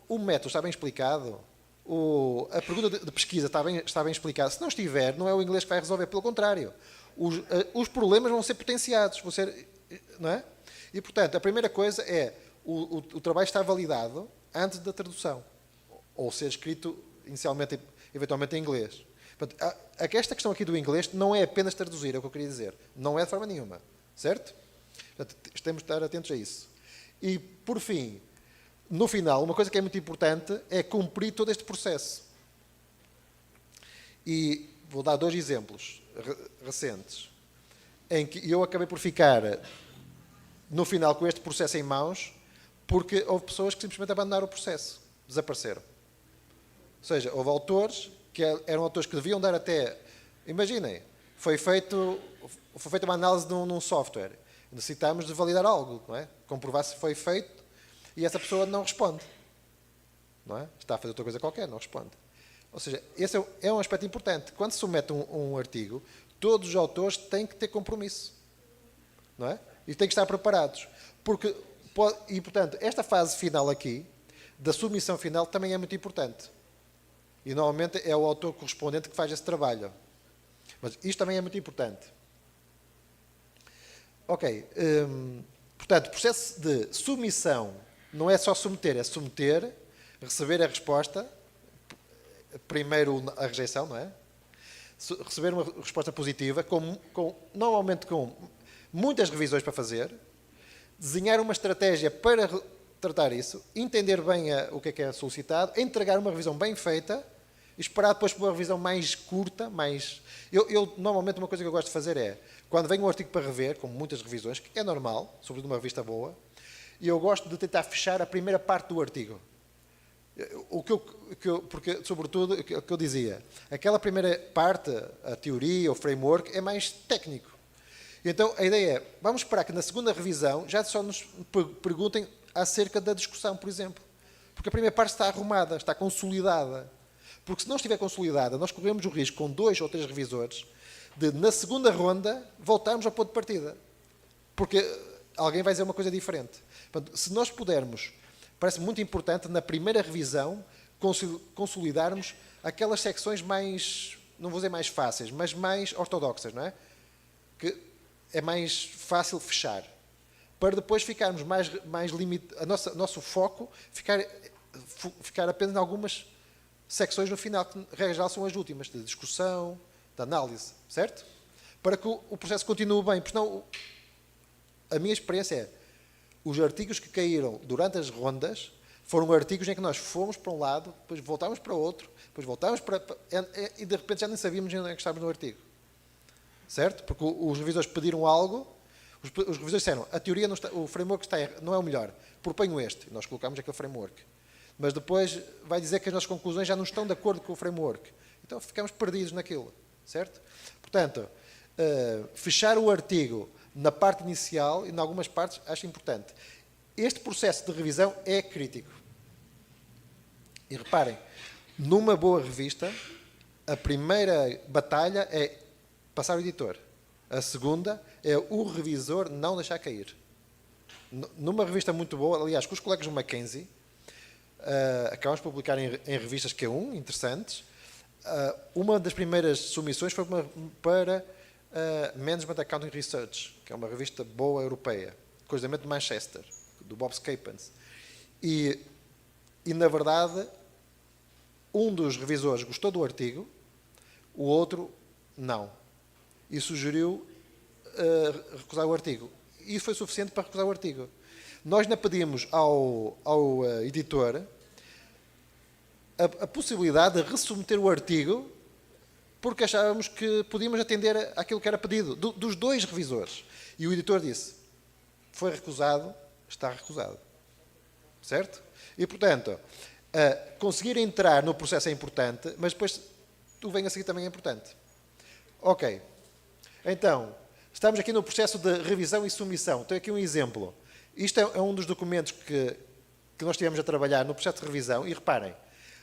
o método está bem explicado, a pergunta de pesquisa está bem explicada. Se não estiver, não é o inglês que vai resolver, pelo contrário. Os problemas vão ser potenciados, vão ser não é? E, portanto, a primeira coisa é o trabalho estar validado antes da tradução, ou ser escrito inicialmente, eventualmente em inglês. Portanto, esta questão aqui do inglês não é apenas traduzir, é o que eu queria dizer. Não é de forma nenhuma, certo? Portanto, temos de estar atentos a isso. E, por fim, no final, uma coisa que é muito importante é cumprir todo este processo. E vou dar 2 exemplos recentes, em que eu acabei por ficar, no final, com este processo em mãos, porque houve pessoas que simplesmente abandonaram o processo, desapareceram. Ou seja, houve autores que eram autores que deviam dar até... Imaginem, foi feita uma análise num software. Necessitamos de validar algo, não é? Comprovar se foi feito e essa pessoa não responde. Não é? Está a fazer outra coisa qualquer, não responde. Ou seja, esse é um aspecto importante. Quando se submete um artigo, todos os autores têm que ter compromisso. Não é? E têm que estar preparados. E, portanto, esta fase final aqui, da submissão final, também é muito importante. E, normalmente, é o autor correspondente que faz esse trabalho. Mas isto também é muito importante. Ok. Portanto, o processo de submissão não é só submeter, é submeter, receber a resposta, primeiro a rejeição, não é? Receber uma resposta positiva, normalmente com muitas revisões para fazer, desenhar uma estratégia para tratar isso, entender bem o que é solicitado, entregar uma revisão bem feita e esperar depois por uma revisão mais curta, mais... Normalmente, uma coisa que eu gosto de fazer é, quando vem um artigo para rever, com muitas revisões, que é normal, sobretudo uma revista boa, e eu gosto de tentar fechar a primeira parte do artigo. Porque, sobretudo, o que eu dizia, aquela primeira parte, a teoria, o framework, é mais técnico. Então, a ideia é, vamos esperar que na segunda revisão já só nos perguntem acerca da discussão, por exemplo. Porque a primeira parte está arrumada, está consolidada. Porque se não estiver consolidada, nós corremos o risco, com 2 ou 3 revisores, de, na segunda ronda, voltarmos ao ponto de partida. Porque alguém vai dizer uma coisa diferente. Portanto, se nós pudermos, parece muito importante, na primeira revisão, consolidarmos aquelas secções mais, não vou dizer mais fáceis, mas mais ortodoxas, não é? Que é mais fácil fechar. Para depois ficarmos mais limitados, nosso foco ficar apenas em algumas secções no final, que, regra geral, são as últimas, de discussão, de análise, certo? Para que o processo continue bem, porque senão, a minha experiência é, os artigos que caíram durante as rondas foram artigos em que nós fomos para um lado, depois voltámos para outro, depois voltámos e de repente já nem sabíamos onde é que estávamos no artigo. Certo? Porque os revisores pediram algo, os revisores disseram, a teoria não está, o framework não é o melhor, proponho este, e nós colocámos aquele framework. Mas depois vai dizer que as nossas conclusões já não estão de acordo com o framework. Então ficamos perdidos naquilo, certo? Portanto, fechar o artigo na parte inicial e em algumas partes acho importante. Este processo de revisão é crítico. E reparem, numa boa revista, a primeira batalha é passar o editor. A segunda é o revisor não deixar cair. Numa revista muito boa, aliás, com os colegas do Mackenzie, acabamos de publicar em revistas Q1, interessantes. Uma das primeiras submissões foi para Management Accounting Research, que é uma revista boa europeia, curiosamente de Manchester, do Bob Scapens. E, na verdade, um dos revisores gostou do artigo, o outro não. E sugeriu recusar o artigo. E isso foi suficiente para recusar o artigo. Nós ainda pedimos ao editor a possibilidade de ressubmeter o artigo porque achávamos que podíamos atender àquilo que era pedido, dos 2 revisores. E o editor disse, foi recusado, está recusado. Certo? E, portanto, conseguir entrar no processo é importante, mas depois o vem a seguir também é importante. Ok. Então, estamos aqui no processo de revisão e submissão. Tenho aqui um exemplo. Isto é um dos documentos que nós estivemos a trabalhar no processo de revisão. E reparem,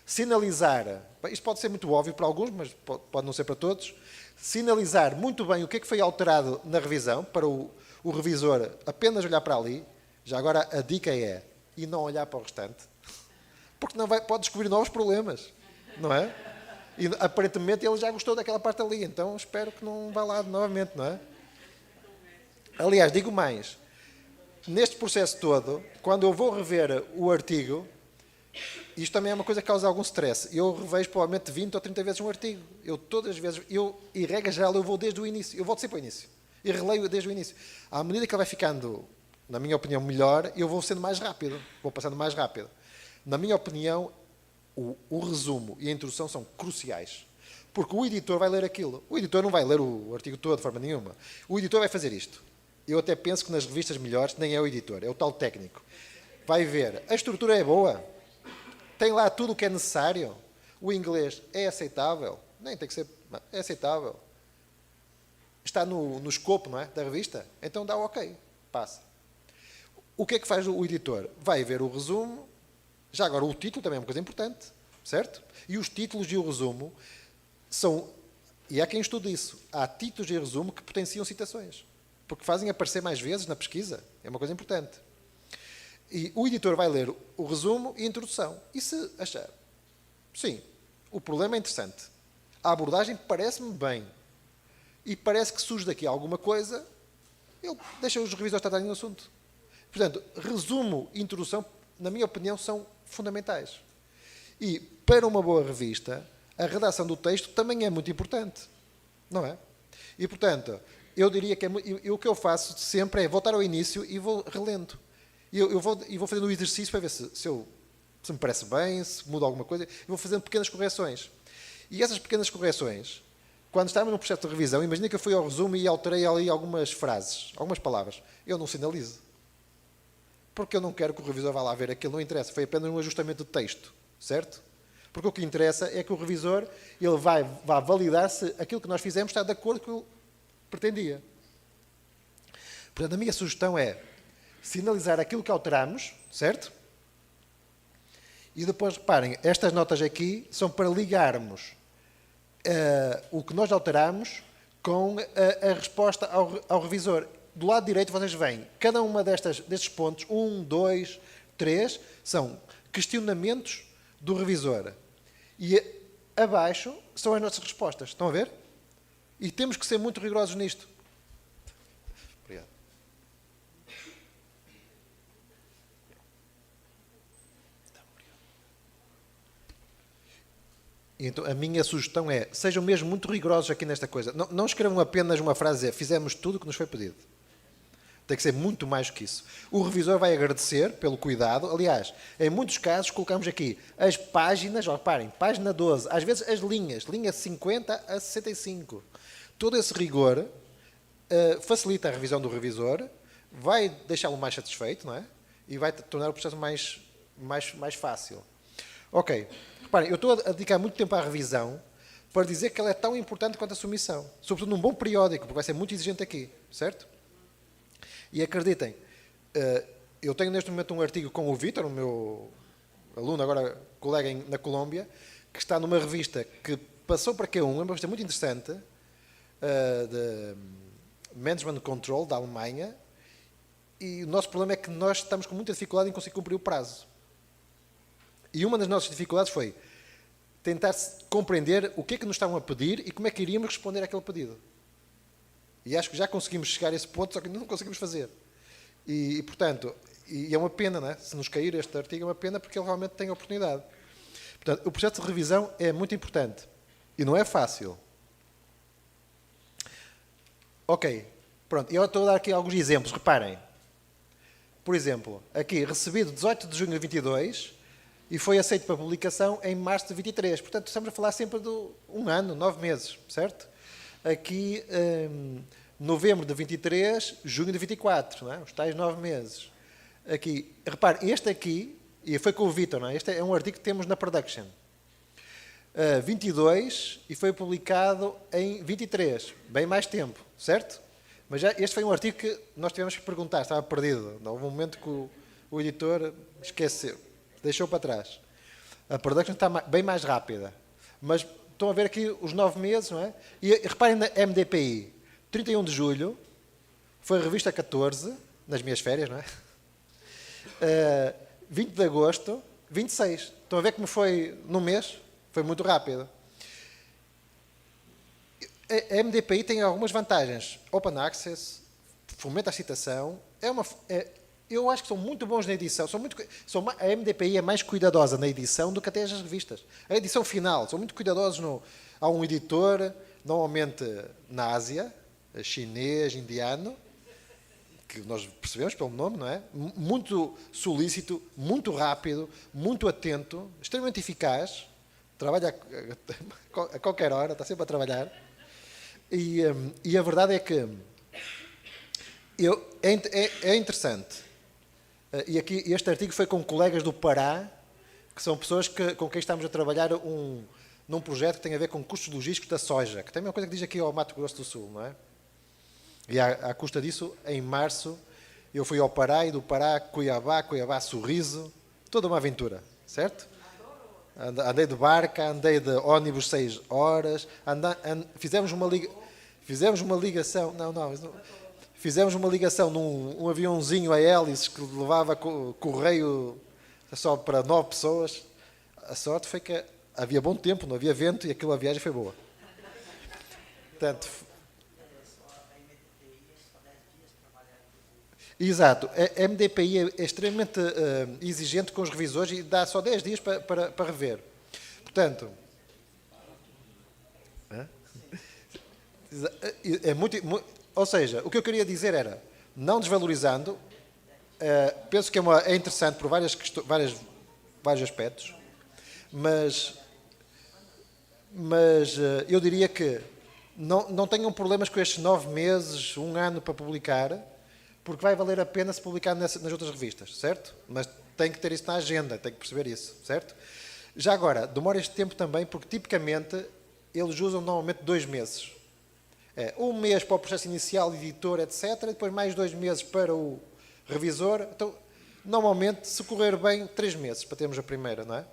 sinalizar, isto pode ser muito óbvio para alguns, mas pode não ser para todos, sinalizar muito bem o que é que foi alterado na revisão, para o revisor apenas olhar para ali. Já agora a dica é, e não olhar para o restante, porque não pode descobrir novos problemas, não é? E aparentemente ele já gostou daquela parte ali, então espero que não vá lá novamente, não é? Aliás, digo mais, neste processo todo, quando eu vou rever o artigo, isto também é uma coisa que causa algum stress. Eu revejo provavelmente 20 ou 30 vezes um artigo. Eu todas as vezes, e regra geral, eu vou desde o início. Eu volto sempre ao início. E releio desde o início. À medida que ele vai ficando, na minha opinião, melhor, eu vou sendo mais rápido. Vou passando mais rápido. Na minha opinião, o resumo e a introdução são cruciais. Porque o editor vai ler aquilo. O editor não vai ler o artigo todo de forma nenhuma. O editor vai fazer isto. Eu até penso que nas revistas melhores nem é o editor, é o tal técnico. Vai ver, a estrutura é boa, tem lá tudo o que é necessário, o inglês é aceitável, nem tem que ser, é aceitável. Está no escopo, não é, da revista, então dá o ok, passa. O que é que faz o editor? Vai ver o resumo, já agora o título também é uma coisa importante, certo? E os títulos e o resumo são, e há quem estude isso, há títulos e resumo que potenciam citações, porque fazem aparecer mais vezes na pesquisa, é uma coisa importante. E o editor vai ler o resumo e a introdução, e se achar, sim, o problema é interessante, a abordagem parece-me bem, e parece que surge daqui alguma coisa, ele deixa os revisores tratarem do assunto. Portanto, resumo e introdução, na minha opinião, são fundamentais. E, para uma boa revista, a redação do texto também é muito importante, não é? E, portanto, eu diria que o que eu faço sempre é voltar ao início e vou relendo. E vou fazendo o exercício para ver se me parece bem, se muda alguma coisa, e vou fazendo pequenas correções. E essas pequenas correções, quando estávamos no processo de revisão, imagina que eu fui ao resumo e alterei ali algumas frases, algumas palavras. Eu não sinalizo. Porque eu não quero que o revisor vá lá ver aquilo, não interessa. Foi apenas um ajustamento de texto, certo? Porque o que interessa é que o revisor ele vai validar se aquilo que nós fizemos está de acordo com o que ele pretendia. Portanto, a minha sugestão é sinalizar aquilo que alteramos, certo? E depois, reparem, estas notas aqui são para ligarmos o que nós alteramos com a resposta ao revisor. Do lado direito vocês veem, cada uma destes pontos, 1, 2, 3, são questionamentos do revisor. E abaixo são as nossas respostas. Estão a ver? E temos que ser muito rigorosos nisto. Obrigado. Então, a minha sugestão é, sejam mesmo muito rigorosos aqui nesta coisa. Não escrevam apenas uma frase a dizer, fizemos tudo o que nos foi pedido. Tem que ser muito mais que isso. O revisor vai agradecer pelo cuidado. Aliás, em muitos casos, colocamos aqui as páginas, reparem, página 12, às vezes as linhas 50 a 65. Todo esse rigor facilita a revisão do revisor, vai deixá-lo mais satisfeito, não é? E vai tornar o processo mais fácil. Ok. Reparem, eu estou a dedicar muito tempo à revisão para dizer que ela é tão importante quanto a submissão. Sobretudo num bom periódico, porque vai ser muito exigente aqui, certo? E acreditem, eu tenho neste momento um artigo com o Vítor, o meu aluno, agora colega na Colômbia, que está numa revista que passou para Q1, é uma revista muito interessante, de Management Control, da Alemanha, e o nosso problema é que nós estamos com muita dificuldade em conseguir cumprir o prazo. E uma das nossas dificuldades foi tentar compreender o que é que nos estavam a pedir e como é que iríamos responder àquele pedido. E acho que já conseguimos chegar a esse ponto, só que não conseguimos fazer. E portanto, é uma pena, não é? Se nos cair este artigo é uma pena porque ele realmente tem a oportunidade. Portanto, o processo de revisão é muito importante. E não é fácil. Ok, pronto. Eu estou a dar aqui alguns exemplos. Reparem. Por exemplo, aqui, recebido 18 de junho de 22 e foi aceito para publicação em março de 23. Portanto, estamos a falar sempre de 1 ano, 9 meses, certo? Aqui, novembro de 23, junho de 24, não é? Os tais 9 meses. Aqui, repare, este aqui, e foi com o Vítor, não é? Este é um artigo que temos na Production. 22, e foi publicado em 23, bem mais tempo, certo? Mas já, este foi um artigo que nós tivemos que perguntar, estava perdido. Houve um momento que o editor esqueceu, deixou para trás. A Production está bem mais rápida, mas estão a ver aqui os 9 meses, não é? E reparem na MDPI. 31 de julho, foi a revista 14, nas minhas férias, não é? 20 de agosto, 26. Estão a ver como foi num mês? Foi muito rápido. A MDPI tem algumas vantagens. Open Access, fomenta a citação, eu acho que são muito bons na edição. A MDPI é mais cuidadosa na edição do que até as revistas. A edição final, são muito cuidadosos. Há um editor, normalmente na Ásia, chinês, indiano, que nós percebemos pelo nome, não é? Muito solícito, muito rápido, muito atento, extremamente eficaz, trabalha a qualquer hora, está sempre a trabalhar. E a verdade é que é interessante. E aqui este artigo foi com colegas do Pará, que são pessoas com quem estamos a trabalhar num projeto que tem a ver com custos logísticos da soja, que tem uma coisa que diz aqui ao Mato Grosso do Sul, não é? E à custa disso, em março, eu fui ao Pará, e do Pará, Cuiabá, Sorriso, toda uma aventura, certo? Andei de barca, andei de ônibus 6 horas, fizemos uma ligação, fizemos uma ligação num aviãozinho a hélices que levava correio só para 9 pessoas. A sorte foi que havia bom tempo, não havia vento, e a viagem foi boa. Portanto, exato. A MDPI é extremamente exigente com os revisores e dá só 10 dias para rever. Portanto, ou seja, o que eu queria dizer era, não desvalorizando, penso que é interessante por vários aspectos, mas eu diria que não tenham problemas com estes 9 meses, 1 ano para publicar, porque vai valer a pena se publicar nas outras revistas, certo? Mas tem que ter isso na agenda, tem que perceber isso, certo? Já agora, demora este tempo também, porque tipicamente eles usam normalmente 2 meses. 1 mês para o processo inicial, editor, etc. E depois mais 2 meses para o revisor. Então, normalmente, se correr bem, 3 meses para termos a primeira, não é?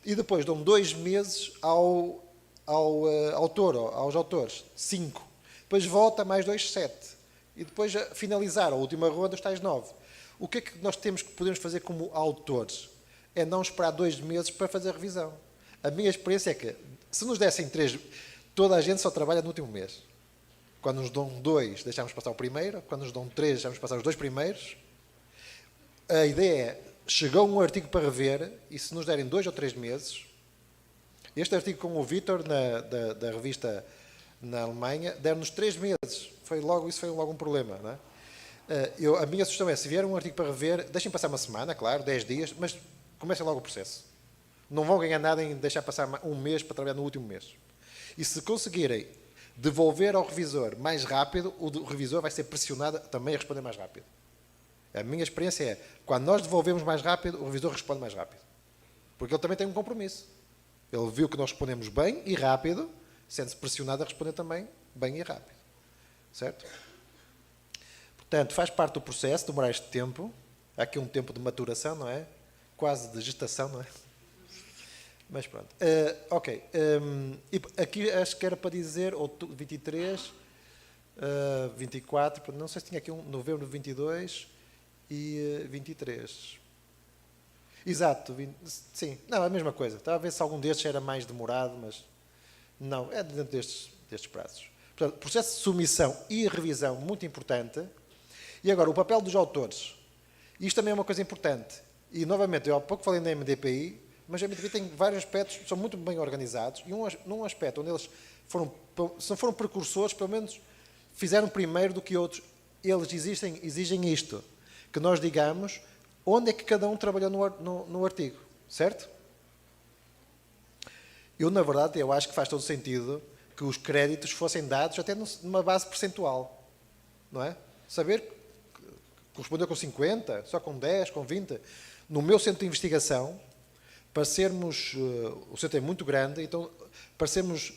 E depois dão 2 meses ao autor, aos autores, 5. Depois volta mais 2, 7. E depois, a finalizar a última ronda, os tais 9. O que é que nós podemos fazer como autores? É não esperar 2 meses para fazer a revisão. A minha experiência é que, se nos dessem 3, toda a gente só trabalha no último mês. Quando nos dão 2, deixamos passar o primeiro. Quando nos dão 3, deixamos passar os 2 primeiros. A ideia é, chegou um artigo para rever, e se nos derem 2 ou 3 meses, este artigo com o Vítor, da revista na Alemanha, deram-nos 3 meses. Isso foi logo um problema, não é? A minha sugestão é, se vier um artigo para rever, deixem passar uma semana, claro, 10 dias, mas comecem logo o processo. Não vão ganhar nada em deixar passar 1 mês para trabalhar no último mês. E se conseguirem devolver ao revisor mais rápido, o revisor vai ser pressionado também a responder mais rápido. A minha experiência é, quando nós devolvemos mais rápido, o revisor responde mais rápido. Porque ele também tem um compromisso. Ele viu que nós respondemos bem e rápido, sendo-se pressionado a responder também bem e rápido. Certo? Portanto, faz parte do processo, demorar este tempo. Há aqui um tempo de maturação, não é? Quase de gestação, não é? Mas pronto. Ok. E aqui acho que era para dizer 23, 24, não sei se tinha aqui novembro de 22 e 23. Exato. Sim. Não, é a mesma coisa. Estava a ver se algum destes era mais demorado, mas não, é dentro destes prazos. Portanto, processo de submissão e revisão, muito importante. E agora, o papel dos autores. Isto também é uma coisa importante. E, novamente, eu há pouco falei na MDPI, mas a MDPI tem vários aspectos, são muito bem organizados, e num aspecto onde eles se não foram precursores, pelo menos fizeram primeiro do que outros. Eles exigem isto, que nós digamos onde é que cada um trabalhou no artigo, certo? Na verdade, eu acho que faz todo sentido que os créditos fossem dados até numa base percentual, não é? Saber que correspondeu com 50, só com 10, com 20. No meu centro de investigação, para sermos, o centro é muito grande, então para sermos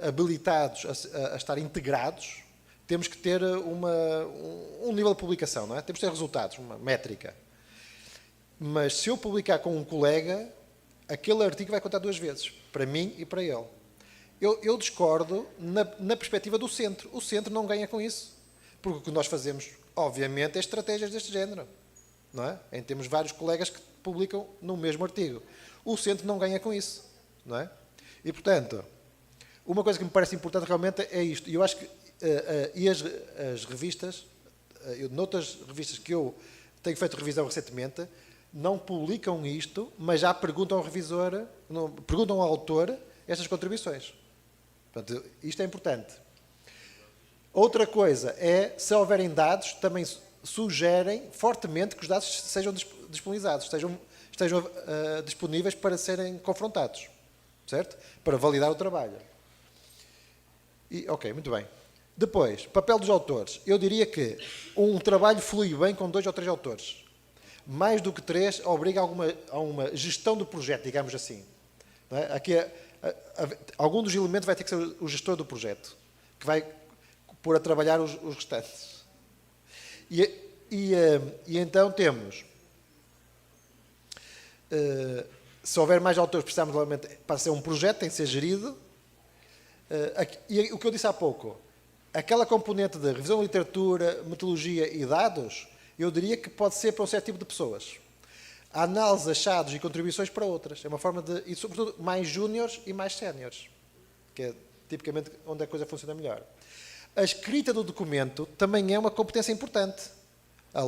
habilitados a estar integrados, temos que ter um nível de publicação, não é? Temos que ter resultados, uma métrica. Mas se eu publicar com um colega, aquele artigo vai contar 2 vezes, para mim e para ele. Eu discordo na perspectiva do centro. O centro não ganha com isso. Porque o que nós fazemos, obviamente, é estratégias deste género. Não é? Temos vários colegas que publicam no mesmo artigo. O centro não ganha com isso. Não é? E, portanto, uma coisa que me parece importante realmente é isto. E eu acho que as revistas, noutras revistas que eu tenho feito revisão recentemente, não publicam isto, mas já perguntam ao revisor, perguntam ao autor estas contribuições. Portanto, isto é importante. Outra coisa é, se houverem dados, também sugerem fortemente que os dados sejam disponibilizados, estejam disponíveis para serem confrontados, certo? Para validar o trabalho. Ok, muito bem. Depois, papel dos autores. Eu diria que um trabalho flui bem com 2 ou 3 autores. Mais do que 3 obriga a uma gestão do projeto, digamos assim. Não é? Aqui, algum dos elementos vai ter que ser o gestor do projeto, que vai pôr a trabalhar os restantes. E então temos, se houver mais autores, precisamos, realmente, para ser um projeto, tem que ser gerido. E o que eu disse há pouco, aquela componente de revisão de literatura, metodologia e dados, eu diria que pode ser para um certo tipo de pessoas. A análise, achados e contribuições para outras. É uma forma de... E, sobretudo, mais júniores e mais séniores, que é tipicamente onde a coisa funciona melhor. A escrita do documento também é uma competência importante. A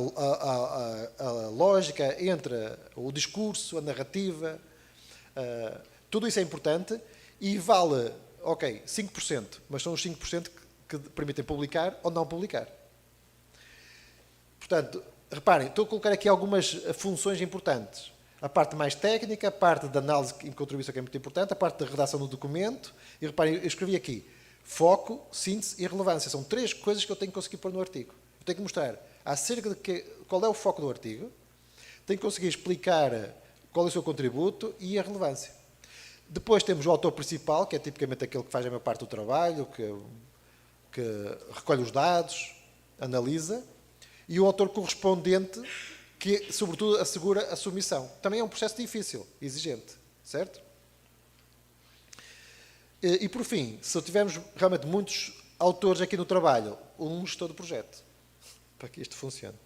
lógica entre o discurso, a narrativa, tudo isso é importante e vale, 5%, mas são os 5% que permitem publicar ou não publicar. Portanto, reparem, estou a colocar aqui algumas funções importantes. A parte mais técnica, a parte da análise e contribuição, que é muito importante, a parte da redação do documento. E reparem, eu escrevi aqui foco, síntese e relevância. São 3 coisas que eu tenho que conseguir pôr no artigo. Eu tenho que mostrar acerca de qual é o foco do artigo, tenho que conseguir explicar qual é o seu contributo e a relevância. Depois temos o autor principal, que é tipicamente aquele que faz a maior parte do trabalho, que recolhe os dados, analisa, e o autor correspondente, que, sobretudo, assegura a submissão. Também é um processo difícil, exigente, certo? E, por fim, se tivermos realmente muitos autores aqui no trabalho, um gestor do projeto, para que isto funcione.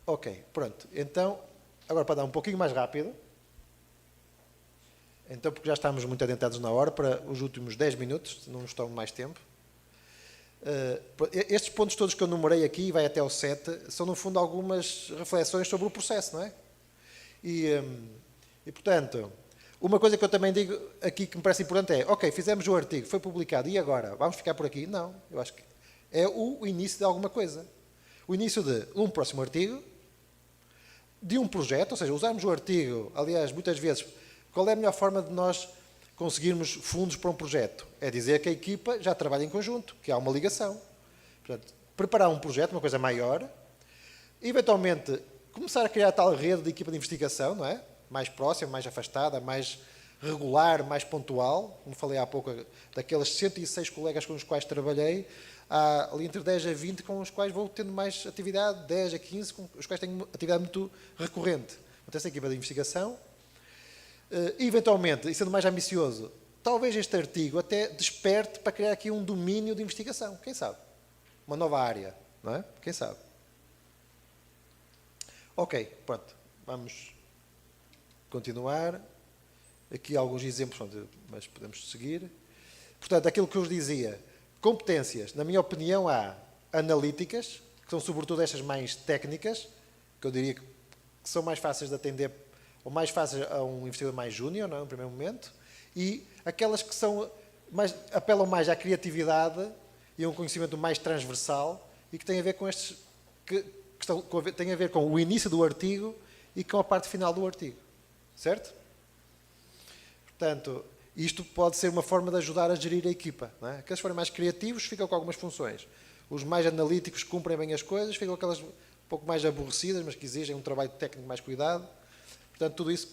Ok, pronto. Então, agora para dar um pouquinho mais rápido, então, porque já estamos muito adentrados na hora, para os últimos 10 minutos, não nos tome mais tempo. Estes pontos todos que eu numerei aqui, vai até o 7, são no fundo algumas reflexões sobre o processo, não é? E portanto, uma coisa que eu também digo aqui que me parece importante é, ok, fizemos o artigo, foi publicado, e agora? Vamos ficar por aqui? Não, eu acho que é o início de alguma coisa. O início de um próximo artigo, de um projeto, ou seja, usarmos o artigo, aliás, muitas vezes, qual é a melhor forma de nós conseguirmos fundos para um projeto? É dizer que a equipa já trabalha em conjunto, que há uma ligação. Portanto, preparar um projeto, uma coisa maior, eventualmente começar a criar tal rede de equipa de investigação, não é? Mais próxima, mais afastada, mais regular, mais pontual. Como falei há pouco, daqueles 106 colegas com os quais trabalhei, há ali entre 10 a 20 com os quais vou tendo mais atividade, 10 a 15 com os quais tenho atividade muito recorrente. Portanto, essa equipa de investigação. Eventualmente, e sendo mais ambicioso, talvez este artigo até desperte para criar aqui um domínio de investigação. Quem sabe? Uma nova área, não é? Quem sabe? Ok, pronto. Vamos continuar. Aqui alguns exemplos, mas podemos seguir. Portanto, aquilo que eu vos dizia, competências, na minha opinião, há analíticas, que são sobretudo estas mais técnicas, que eu diria que são mais fáceis de atender, ou mais fáceis a um investidor mais júnior, no primeiro momento, e aquelas que apelam mais à criatividade e a um conhecimento mais transversal e que têm a ver com estes, têm a ver com o início do artigo e com a parte final do artigo. Certo? Portanto, isto pode ser uma forma de ajudar a gerir a equipa. Não é? Aqueles que forem mais criativos ficam com algumas funções. Os mais analíticos cumprem bem as coisas, ficam aquelas um pouco mais aborrecidas, mas que exigem um trabalho técnico mais cuidado. Portanto, tudo isso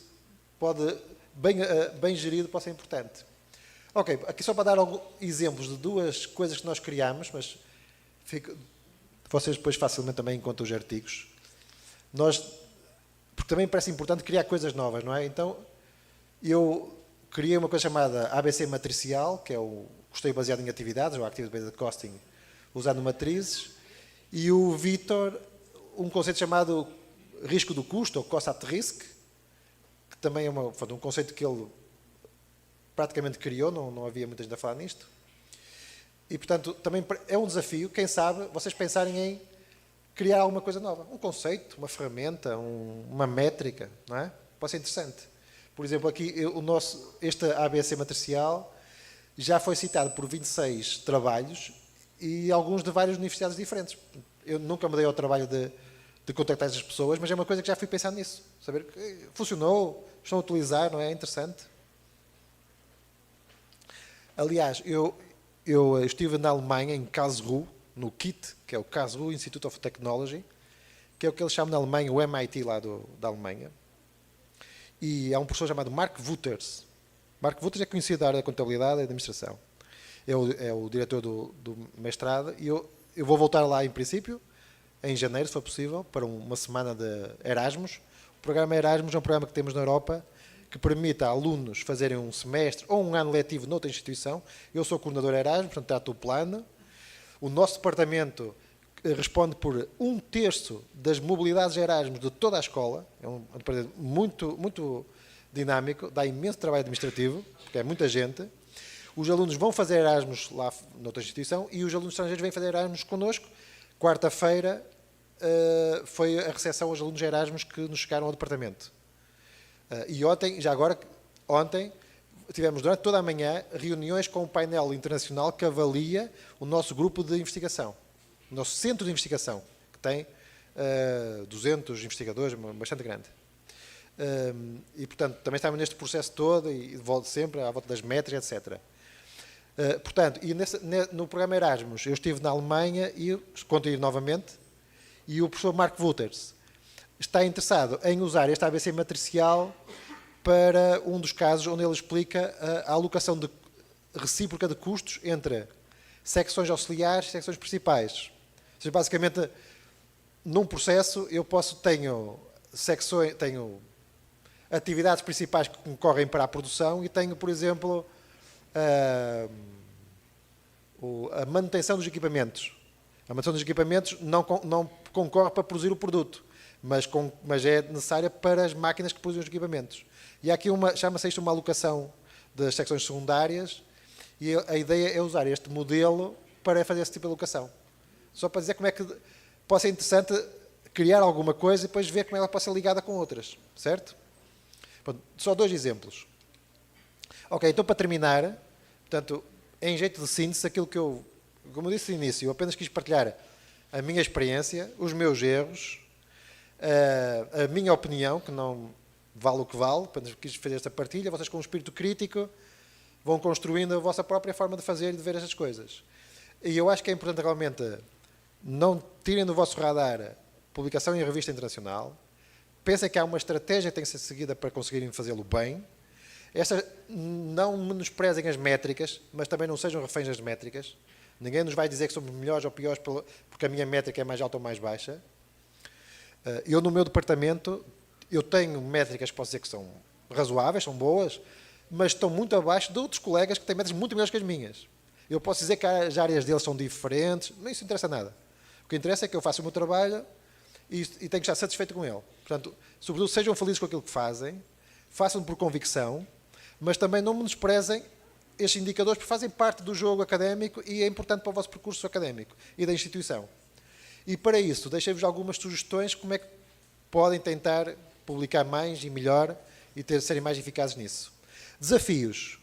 pode, bem gerido, pode ser importante. Ok, aqui só para dar alguns exemplos de 2 coisas que nós criamos, mas vocês depois facilmente também encontram os artigos. Porque também parece importante criar coisas novas, não é? Então, eu criei uma coisa chamada ABC matricial, que é o custeio baseado em atividades, ou Activity Based Costing, usando matrizes, e o Vítor, um conceito chamado risco do custo, ou cost at risk, que também é um conceito que ele praticamente criou, não havia muita gente a falar nisto. E, portanto, também é um desafio, quem sabe, vocês pensarem em criar alguma coisa nova. Um conceito, uma ferramenta, uma métrica, não é? Pode ser interessante. Por exemplo, aqui este ABC matricial já foi citado por 26 trabalhos e alguns de várias universidades diferentes. Eu nunca me dei ao trabalho de contactar essas pessoas, mas é uma coisa que já fui pensando nisso. Saber que funcionou, estão a utilizar, não é? É interessante. Aliás, eu estive na Alemanha, em Karlsruhe, no KIT, que é o Karlsruhe Institute of Technology, que é o que eles chamam na Alemanha o MIT lá da Alemanha. E há um professor chamado Mark Wouters. Mark Wouters é conhecido da área da contabilidade e da administração. É o diretor do mestrado. E eu vou voltar lá, em princípio, em janeiro, se for possível, para uma semana de Erasmus. O programa Erasmus é um programa que temos na Europa que permite a alunos fazerem um semestre ou um ano letivo noutra instituição. Eu sou coordenador Erasmus, portanto, trato o plano. O nosso departamento responde por 1/3 das mobilidades Erasmus de toda a escola. É um departamento muito dinâmico, dá imenso trabalho administrativo, porque é muita gente. Os alunos vão fazer Erasmus lá noutra instituição e os alunos estrangeiros vêm fazer Erasmus connosco. Quarta-feira foi a recepção aos alunos Erasmus que nos chegaram ao departamento. E ontem tivemos durante toda a manhã reuniões com o painel internacional que avalia o nosso grupo de investigação, o nosso centro de investigação, que tem 200 investigadores, bastante grande. E, portanto, também estamos neste processo todo e volto sempre à volta das métricas, etc. Portanto, no programa Erasmus, eu estive na Alemanha e conto ir novamente, e o professor Mark Wouters está interessado em usar este ABC matricial para um dos casos onde ele explica a alocação recíproca de custos entre secções auxiliares e secções principais. Ou seja, basicamente, num processo, tenho atividades principais que concorrem para a produção e tenho, por exemplo, a manutenção dos equipamentos. A manutenção dos equipamentos não concorre para produzir o produto, mas é necessária para as máquinas que produzem os equipamentos. E há aqui chama-se isto uma alocação das secções secundárias e a ideia é usar este modelo para fazer esse tipo de alocação. Só para dizer como é que pode ser interessante criar alguma coisa e depois ver como ela pode ser ligada com outras, certo? Pronto, só 2 exemplos. Ok, então para terminar, portanto, em jeito de síntese, aquilo que como eu disse no início, eu apenas quis partilhar a minha experiência, os meus erros, a minha opinião, que não vale o que vale, apenas quis fazer esta partilha, vocês com um espírito crítico vão construindo a vossa própria forma de fazer e de ver estas coisas. E eu acho que é importante realmente não tirem do vosso radar publicação em revista internacional, pensem que há uma estratégia que tem que ser seguida para conseguirem fazê-lo bem. Não menosprezem as métricas, mas também não sejam reféns das métricas. Ninguém nos vai dizer que somos melhores ou piores porque a minha métrica é mais alta ou mais baixa. Eu, no meu departamento, eu tenho métricas que posso dizer que são razoáveis, são boas, mas estão muito abaixo de outros colegas que têm métricas muito melhores que as minhas. Eu posso dizer que as áreas deles são diferentes, não isso interessa nada. O que interessa é que eu faço o meu trabalho e tenho que estar satisfeito com ele. Portanto, sobretudo, sejam felizes com aquilo que fazem, façam por convicção, mas também não menosprezem estes indicadores, porque fazem parte do jogo académico e é importante para o vosso percurso académico e da instituição. E para isso, deixei-vos algumas sugestões como é que podem tentar publicar mais e melhor e serem mais eficazes nisso. Desafios.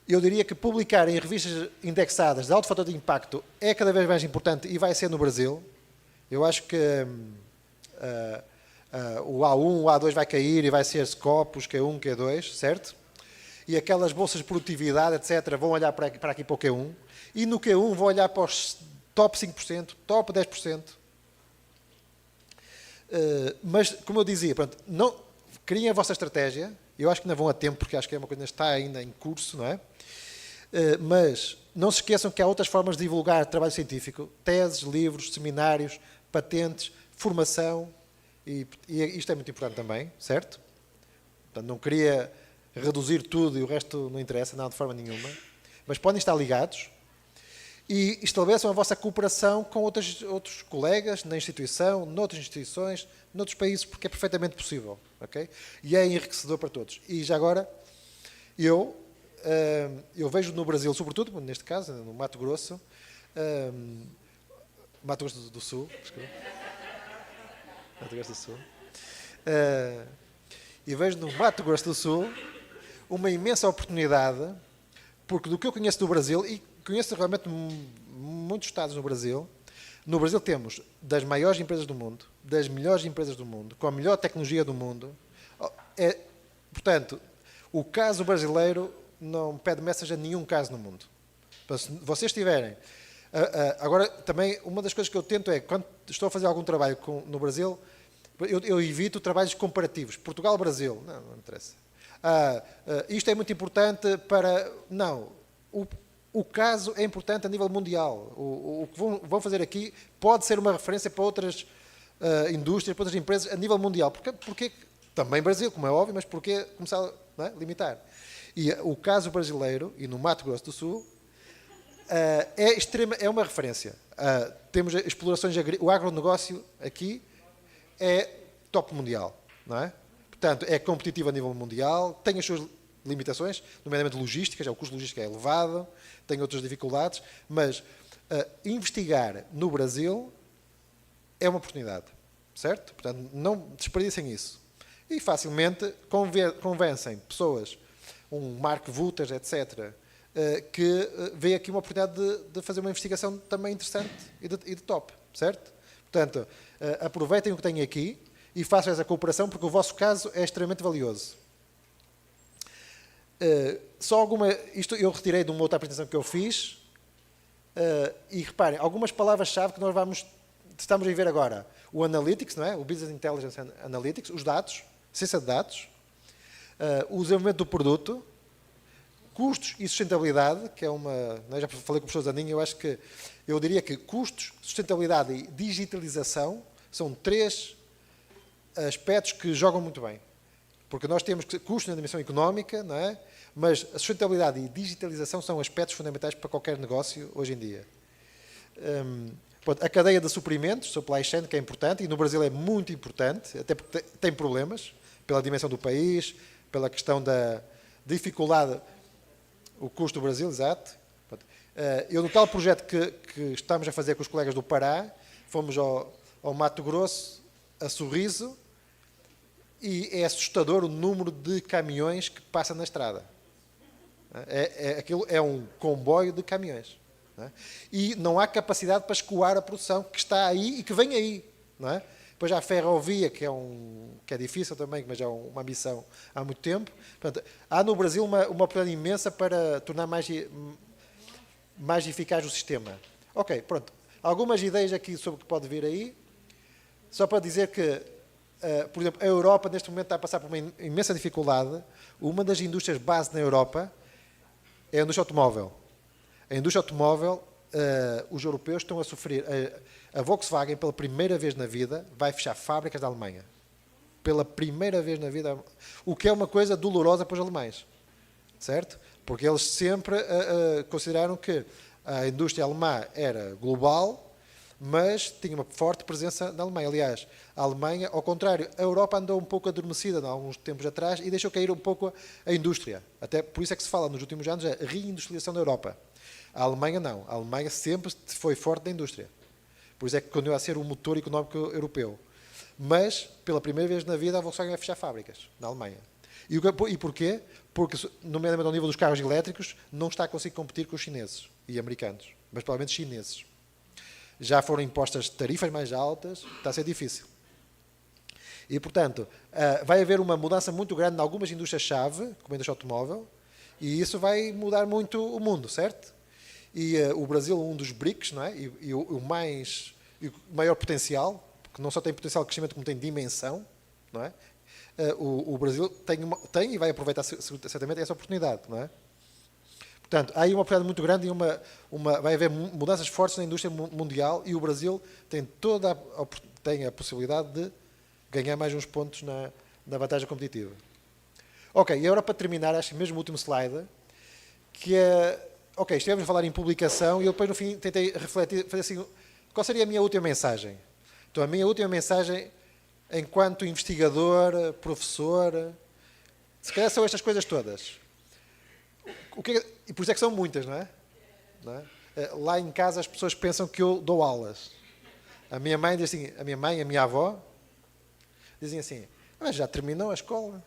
Eu diria que publicar em revistas indexadas de alto fator de impacto é cada vez mais importante e vai ser no Brasil. Eu acho que o A1, o A2 vai cair e vai ser Scopus, Q1, Q2, certo? E aquelas bolsas de produtividade, etc., vão olhar para aqui para o Q1. E no Q1 vão olhar para os top 5%, top 10%. Mas, como eu dizia, pronto, criem a vossa estratégia. Eu acho que ainda vão a tempo, porque acho que é uma coisa que está ainda em curso, não é? Mas não se esqueçam que há outras formas de divulgar trabalho científico, teses, livros, seminários, patentes, formação, e isto é muito importante também, certo? Portanto, não queria reduzir tudo e o resto não interessa, não, de forma nenhuma, mas podem estar ligados e estabeleçam a vossa cooperação com outros colegas na instituição, noutras instituições, noutros países, porque é perfeitamente possível, ok? E é enriquecedor para todos. E já agora, eu vejo no Brasil, sobretudo, neste caso, no Mato Grosso, Mato Grosso do Sul. Desculpa. Mato Grosso do Sul. E vejo no Mato Grosso do Sul uma imensa oportunidade, porque do que eu conheço do Brasil, e conheço realmente muitos estados no Brasil temos das maiores empresas do mundo, das melhores empresas do mundo, com a melhor tecnologia do mundo. Portanto, o caso brasileiro não pede message a nenhum caso no mundo. Então, se vocês tiverem... agora, também, uma das coisas que eu tento é, quando estou a fazer algum trabalho no Brasil, eu evito trabalhos comparativos. Portugal-Brasil, não interessa. Isto é muito importante para... Não, o caso é importante a nível mundial. O que vão fazer aqui pode ser uma referência para outras indústrias, para outras empresas a nível mundial. Porque também Brasil, como é óbvio, mas porquê começar a limitar? E o caso brasileiro, e no Mato Grosso do Sul, é uma referência. Temos explorações agrícolas, o agronegócio aqui é top mundial, não é? Portanto, é competitivo a nível mundial, tem as suas limitações, nomeadamente logísticas, o custo logístico é elevado, tem outras dificuldades, mas investigar no Brasil é uma oportunidade, certo? Portanto, não desperdicem isso. E facilmente convencem pessoas, um Mark Vutas, etc., que vê aqui uma oportunidade de fazer uma investigação também interessante e de top, certo? Portanto, aproveitem o que têm aqui e façam essa cooperação, porque o vosso caso é extremamente valioso. Isto eu retirei de uma outra apresentação que eu fiz, e reparem, algumas palavras-chave que nós estamos a ver agora. O Analytics, não é? O Business Intelligence Analytics, os dados, ciência de dados, o desenvolvimento do produto, custos e sustentabilidade, que é uma... Já falei com o professor Zaninho, eu diria que custos, sustentabilidade e digitalização são 3 aspectos que jogam muito bem. Porque nós temos custos na dimensão económica, não é? Mas a sustentabilidade e digitalização são aspectos fundamentais para qualquer negócio hoje em dia. A cadeia de suprimentos, supply chain, que é importante, e no Brasil é muito importante, até porque tem problemas, pela dimensão do país, pela questão da dificuldade, o custo do Brasil, exato. Eu, no tal projeto que estamos a fazer com os colegas do Pará, fomos ao Mato Grosso, a Sorriso, e é assustador o número de caminhões que passa na estrada. Aquilo é um comboio de caminhões. Não é? E não há capacidade para escoar a produção que está aí e que vem aí. Não é? Depois há a ferrovia, que é difícil também, mas é uma ambição há muito tempo. Portanto, há no Brasil uma oportunidade imensa para tornar mais eficaz o sistema. Ok, pronto. Algumas ideias aqui sobre o que pode vir aí. Só para dizer que, por exemplo, a Europa neste momento está a passar por uma imensa dificuldade. Uma das indústrias base na Europa é a indústria automóvel. A indústria automóvel, os europeus estão a sofrer. A Volkswagen, pela primeira vez na vida, vai fechar fábricas da Alemanha. Pela primeira vez na vida. O que é uma coisa dolorosa para os alemães. Certo? Porque eles sempre consideraram que a indústria alemã era global, mas tinha uma forte presença na Alemanha. Aliás, a Alemanha, ao contrário, a Europa andou um pouco adormecida há alguns tempos atrás e deixou cair um pouco a indústria. Até por isso é que se fala nos últimos anos a reindustrialização da Europa. A Alemanha não. A Alemanha sempre foi forte na indústria. Por isso é que continua a ser o motor económico europeu. Mas, pela primeira vez na vida, a Volkswagen vai fechar fábricas na Alemanha. E porquê? Porque, nomeadamente ao nível dos carros elétricos, não está a conseguir competir com os chineses e americanos, mas provavelmente chineses. Já foram impostas tarifas mais altas, está a ser difícil. E, portanto, vai haver uma mudança muito grande em algumas indústrias-chave, como a indústria automóvel, e isso vai mudar muito o mundo, certo? E o Brasil, um dos BRICS, não é? E o maior potencial, porque não só tem potencial de crescimento, como tem dimensão, não é? O Brasil tem e vai aproveitar certamente essa oportunidade, não é? Portanto, há aí uma oportunidade muito grande e vai haver mudanças fortes na indústria mundial e o Brasil tem a possibilidade de ganhar mais uns pontos na vantagem competitiva. Ok, e agora para terminar, acho que mesmo o último slide, que é... Ok, estivemos a falar em publicação e eu depois no fim tentei refletir, fazer assim, qual seria a minha última mensagem? Então a minha última mensagem, enquanto investigador, professor, se calhar são estas coisas todas. E por isso é que são muitas, não é? Lá em casa as pessoas pensam que eu dou aulas. A minha mãe diz assim, a minha mãe e a minha avó dizem assim, mas já terminou a escola.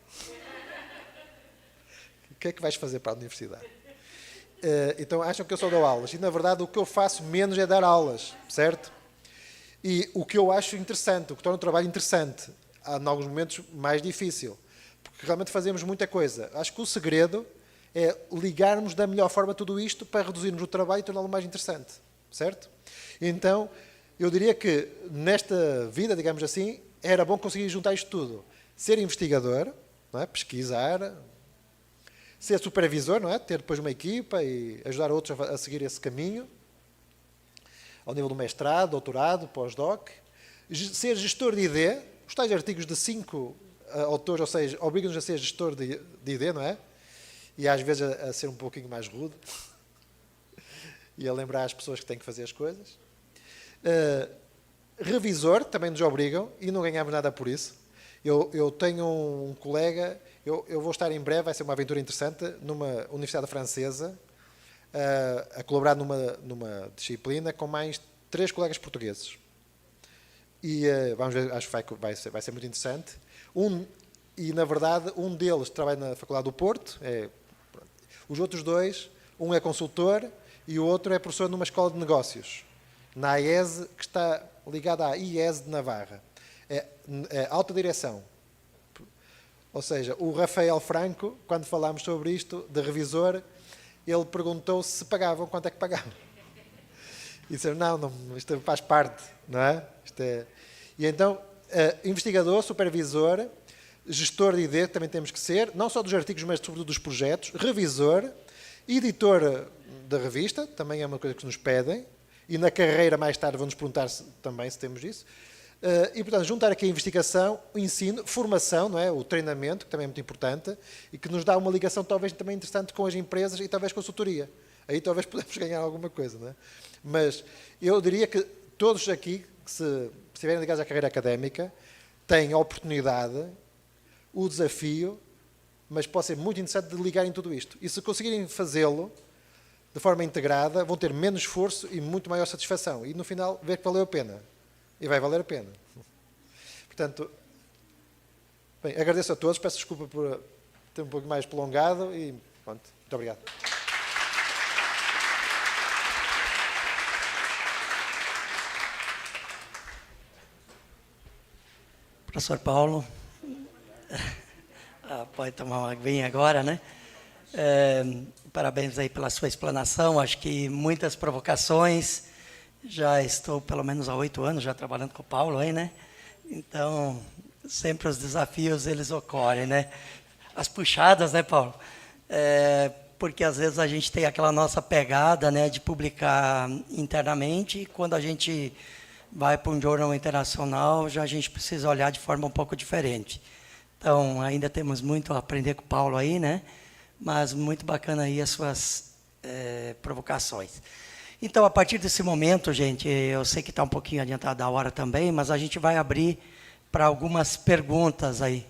O que é que vais fazer para a universidade? Então acham que eu só dou aulas. E na verdade o que eu faço menos é dar aulas, certo? E o que eu acho interessante, o que torna o trabalho interessante, há em alguns momentos mais difícil, porque realmente fazemos muita coisa. Acho que o segredo é ligarmos da melhor forma tudo isto para reduzirmos o trabalho e torná-lo mais interessante, certo? Então, eu diria que nesta vida, digamos assim, era bom conseguir juntar isto tudo. Ser investigador, não é? Pesquisar, ser supervisor, não é? Ter depois uma equipa e ajudar outros a seguir esse caminho, ao nível do mestrado, doutorado, pós-doc. Ser gestor de ID, os tais artigos de 5 autores, ou seja, obrigam-nos a ser gestor de ID, não é? E às vezes a ser um pouquinho mais rude e a lembrar as pessoas que têm que fazer as coisas. Revisor, também nos obrigam e não ganhamos nada por isso. Eu tenho um colega, eu vou estar em breve, vai ser uma aventura interessante, numa universidade francesa, a colaborar numa disciplina com mais 3 colegas portugueses. E vamos ver, acho que vai ser muito interessante. E, na verdade, um deles trabalha na Faculdade do Porto, os outros 2, um é consultor e o outro é professor numa escola de negócios, na AES, que está ligada à IES de Navarra. É alta direção. Ou seja, o Rafael Franco, quando falámos sobre isto, de revisor, ele perguntou se pagavam, quanto é que pagavam. E disseram, não, isto faz parte, não é? E então, investigador, supervisor, gestor de ID, também temos que ser, não só dos artigos, mas sobretudo dos projetos, revisor, editor da revista, também é uma coisa que nos pedem, e na carreira mais tarde vão-nos perguntar também se temos isso. E, portanto, juntar aqui a investigação, o ensino, formação, não é? O treinamento, que também é muito importante, e que nos dá uma ligação talvez também interessante com as empresas e talvez consultoria. Aí talvez podemos ganhar alguma coisa, não é? Mas eu diria que todos aqui, que se estiverem ligados à carreira académica, têm a oportunidade, o desafio, mas pode ser muito interessante de ligarem tudo isto. E se conseguirem fazê-lo de forma integrada, vão ter menos esforço e muito maior satisfação. E no final, ver que valeu a pena. E vai valer a pena. Portanto, bem, agradeço a todos, peço desculpa por ter um pouco mais prolongado e pronto, muito obrigado. Professor Paulo, pode tomar uma aguinha agora, né? Parabéns aí pela sua explanação, acho que muitas provocações. Já estou pelo menos há 8 anos já trabalhando com o Paulo aí, né? Então, sempre os desafios eles ocorrem, né? As puxadas, né, Paulo? Porque às vezes a gente tem aquela nossa pegada, né, de publicar internamente, e quando a gente vai para um jornal internacional, já a gente precisa olhar de forma um pouco diferente. Então, ainda temos muito a aprender com o Paulo aí, né? Mas muito bacana aí as suas provocações. Então, a partir desse momento, gente, eu sei que está um pouquinho adiantada a hora também, mas a gente vai abrir para algumas perguntas aí.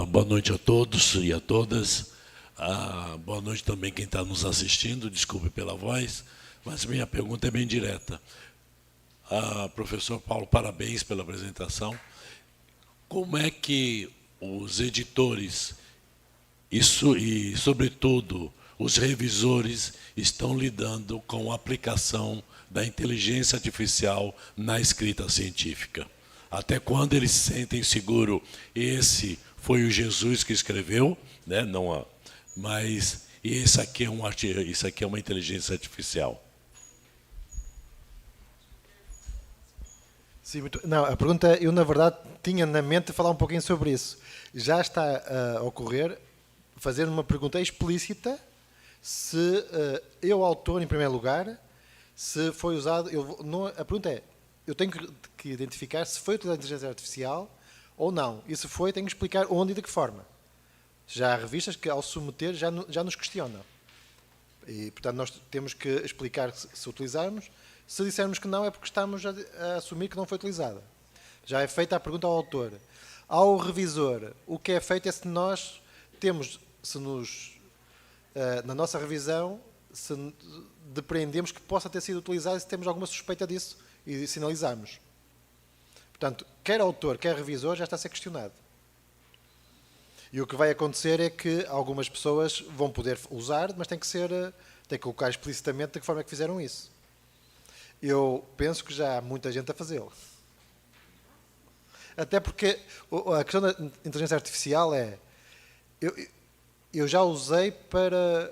Boa noite a todos e a todas. Boa noite também quem está nos assistindo, desculpe pela voz, mas minha pergunta é bem direta. Professor Paulo, parabéns pela apresentação. Como é que os editores e, sobretudo, os revisores estão lidando com a aplicação da inteligência artificial na escrita científica? Até quando eles se sentem seguros? Esse foi o Jesus que escreveu, né? Mas isso aqui é uma inteligência artificial. Sim, não, a pergunta, eu na verdade tinha na mente falar um pouquinho sobre isso. Já está a ocorrer fazer uma pergunta explícita se eu, autor, em primeiro lugar, se foi usado... a pergunta é, eu tenho que identificar se foi utilizada a inteligência artificial ou não. E se foi, tenho que explicar onde e de que forma. Já há revistas que, ao submeter, já nos questionam. E, portanto, nós temos que explicar se utilizarmos. Se dissermos que não, é porque estamos a assumir que não foi utilizada. Já é feita a pergunta ao autor. Ao revisor, o que é feito é se nós temos, se nos na nossa revisão, se depreendemos que possa ter sido utilizado e se temos alguma suspeita disso e sinalizamos. Portanto, quer autor, quer revisor, já está a ser questionado. E o que vai acontecer é que algumas pessoas vão poder usar, mas tem que colocar explicitamente de que forma é que fizeram isso. Eu penso que já há muita gente a fazê-lo. Até porque a questão da inteligência artificial é... Eu já usei para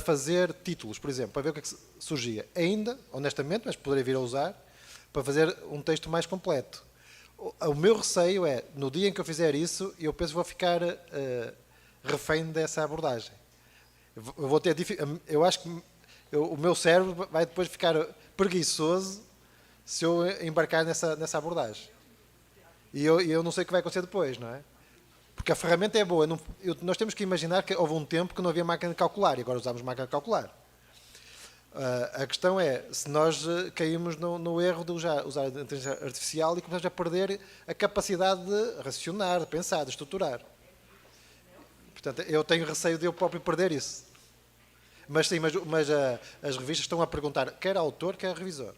fazer títulos, por exemplo, para ver o que é que surgia. Ainda, honestamente, mas poderei vir a usar, para fazer um texto mais completo. O meu receio é, no dia em que eu fizer isso, eu penso que vou ficar refém dessa abordagem. Eu acho que o meu cérebro vai depois ficar preguiçoso se eu embarcar nessa abordagem. E eu não sei o que vai acontecer depois, não é? Porque a ferramenta é boa. Nós temos que imaginar que houve um tempo que não havia máquina de calcular e agora usamos máquina de calcular. A questão é se nós caímos no erro de usar a inteligência artificial e começamos a perder a capacidade de racionar, de pensar, de estruturar. Portanto, eu tenho receio de eu próprio perder isso. Mas sim, mas as revistas estão a perguntar quer autor, quer revisor.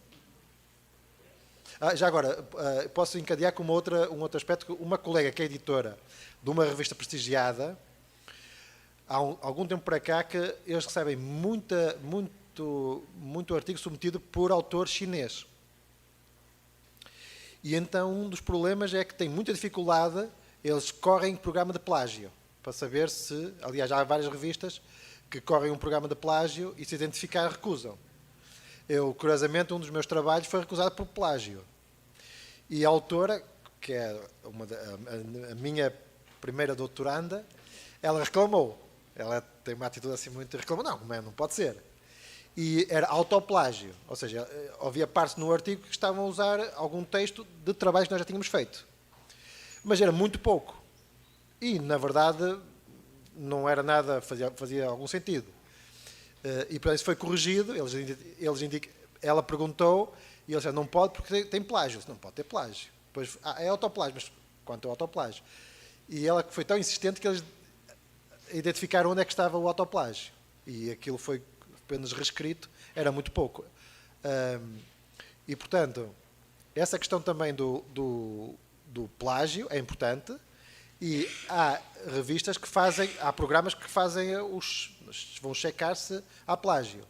Já agora, posso encadear com um outro aspecto. Uma colega que é editora de uma revista prestigiada, há algum tempo para cá que eles recebem muito artigo submetido por autor chinês. E então um dos problemas é que tem muita dificuldade, eles correm programa de plágio, para saber se, aliás, há várias revistas que correm um programa de plágio e se identificar recusam. Curiosamente, um dos meus trabalhos foi recusado por plágio. E a autora, que é a minha primeira doutoranda, ela reclamou. Ela tem uma atitude assim muito... Reclamou, não pode ser. E era autoplágio, ou seja, havia partes no artigo que estavam a usar algum texto de trabalho que nós já tínhamos feito. Mas era muito pouco. E, na verdade, não era nada, fazia algum sentido. E para isso foi corrigido, ela perguntou, e ele disse, não pode porque tem plágio. Não pode ter plágio. Depois, é autoplágio, mas quanto ao autoplágio? E ela foi tão insistente que eles identificaram onde é que estava o autoplágio. E aquilo foi apenas reescrito, era muito pouco. E, portanto, essa questão também do plágio é importante e há revistas que fazem, há programas que fazem vão checar se há plágio.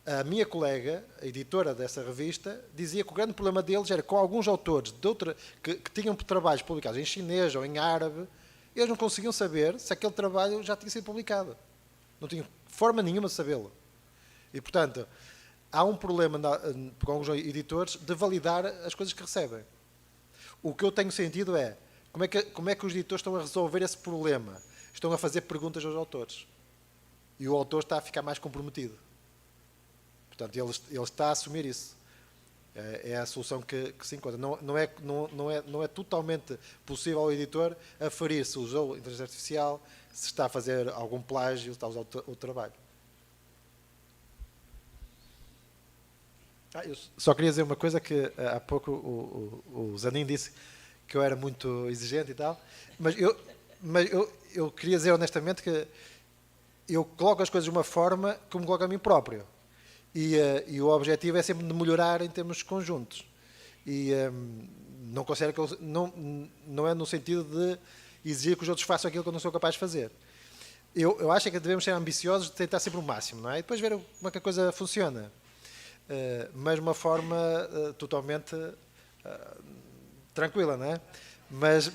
A minha colega, a editora dessa revista, dizia que o grande problema deles era com alguns autores que tinham trabalhos publicados em chinês ou em árabe, eles não conseguiam saber se aquele trabalho já tinha sido publicado. Não tinham forma nenhuma de sabê-lo. E, portanto, há um problema com alguns editores de validar as coisas que recebem. O que eu tenho sentido é como é que os editores estão a resolver esse problema? Estão a fazer perguntas aos autores. E o autor está a ficar mais comprometido. Portanto, ele está a assumir isso. É a solução que se encontra. Não é totalmente possível ao editor aferir se usou inteligência artificial, se está a fazer algum plágio, se está a usar o trabalho. Eu só queria dizer uma coisa que há pouco o Zanin disse que eu era muito exigente e tal, mas eu queria dizer honestamente que eu coloco as coisas de uma forma como coloco a mim próprio. E o objetivo é sempre de melhorar em termos conjuntos. E não considero que não é no sentido de exigir que os outros façam aquilo que eu não sou capaz de fazer. Eu acho que devemos ser ambiciosos de tentar sempre o máximo, não é? E depois ver como é que a coisa funciona. Mas de uma forma totalmente tranquila, não é? Mas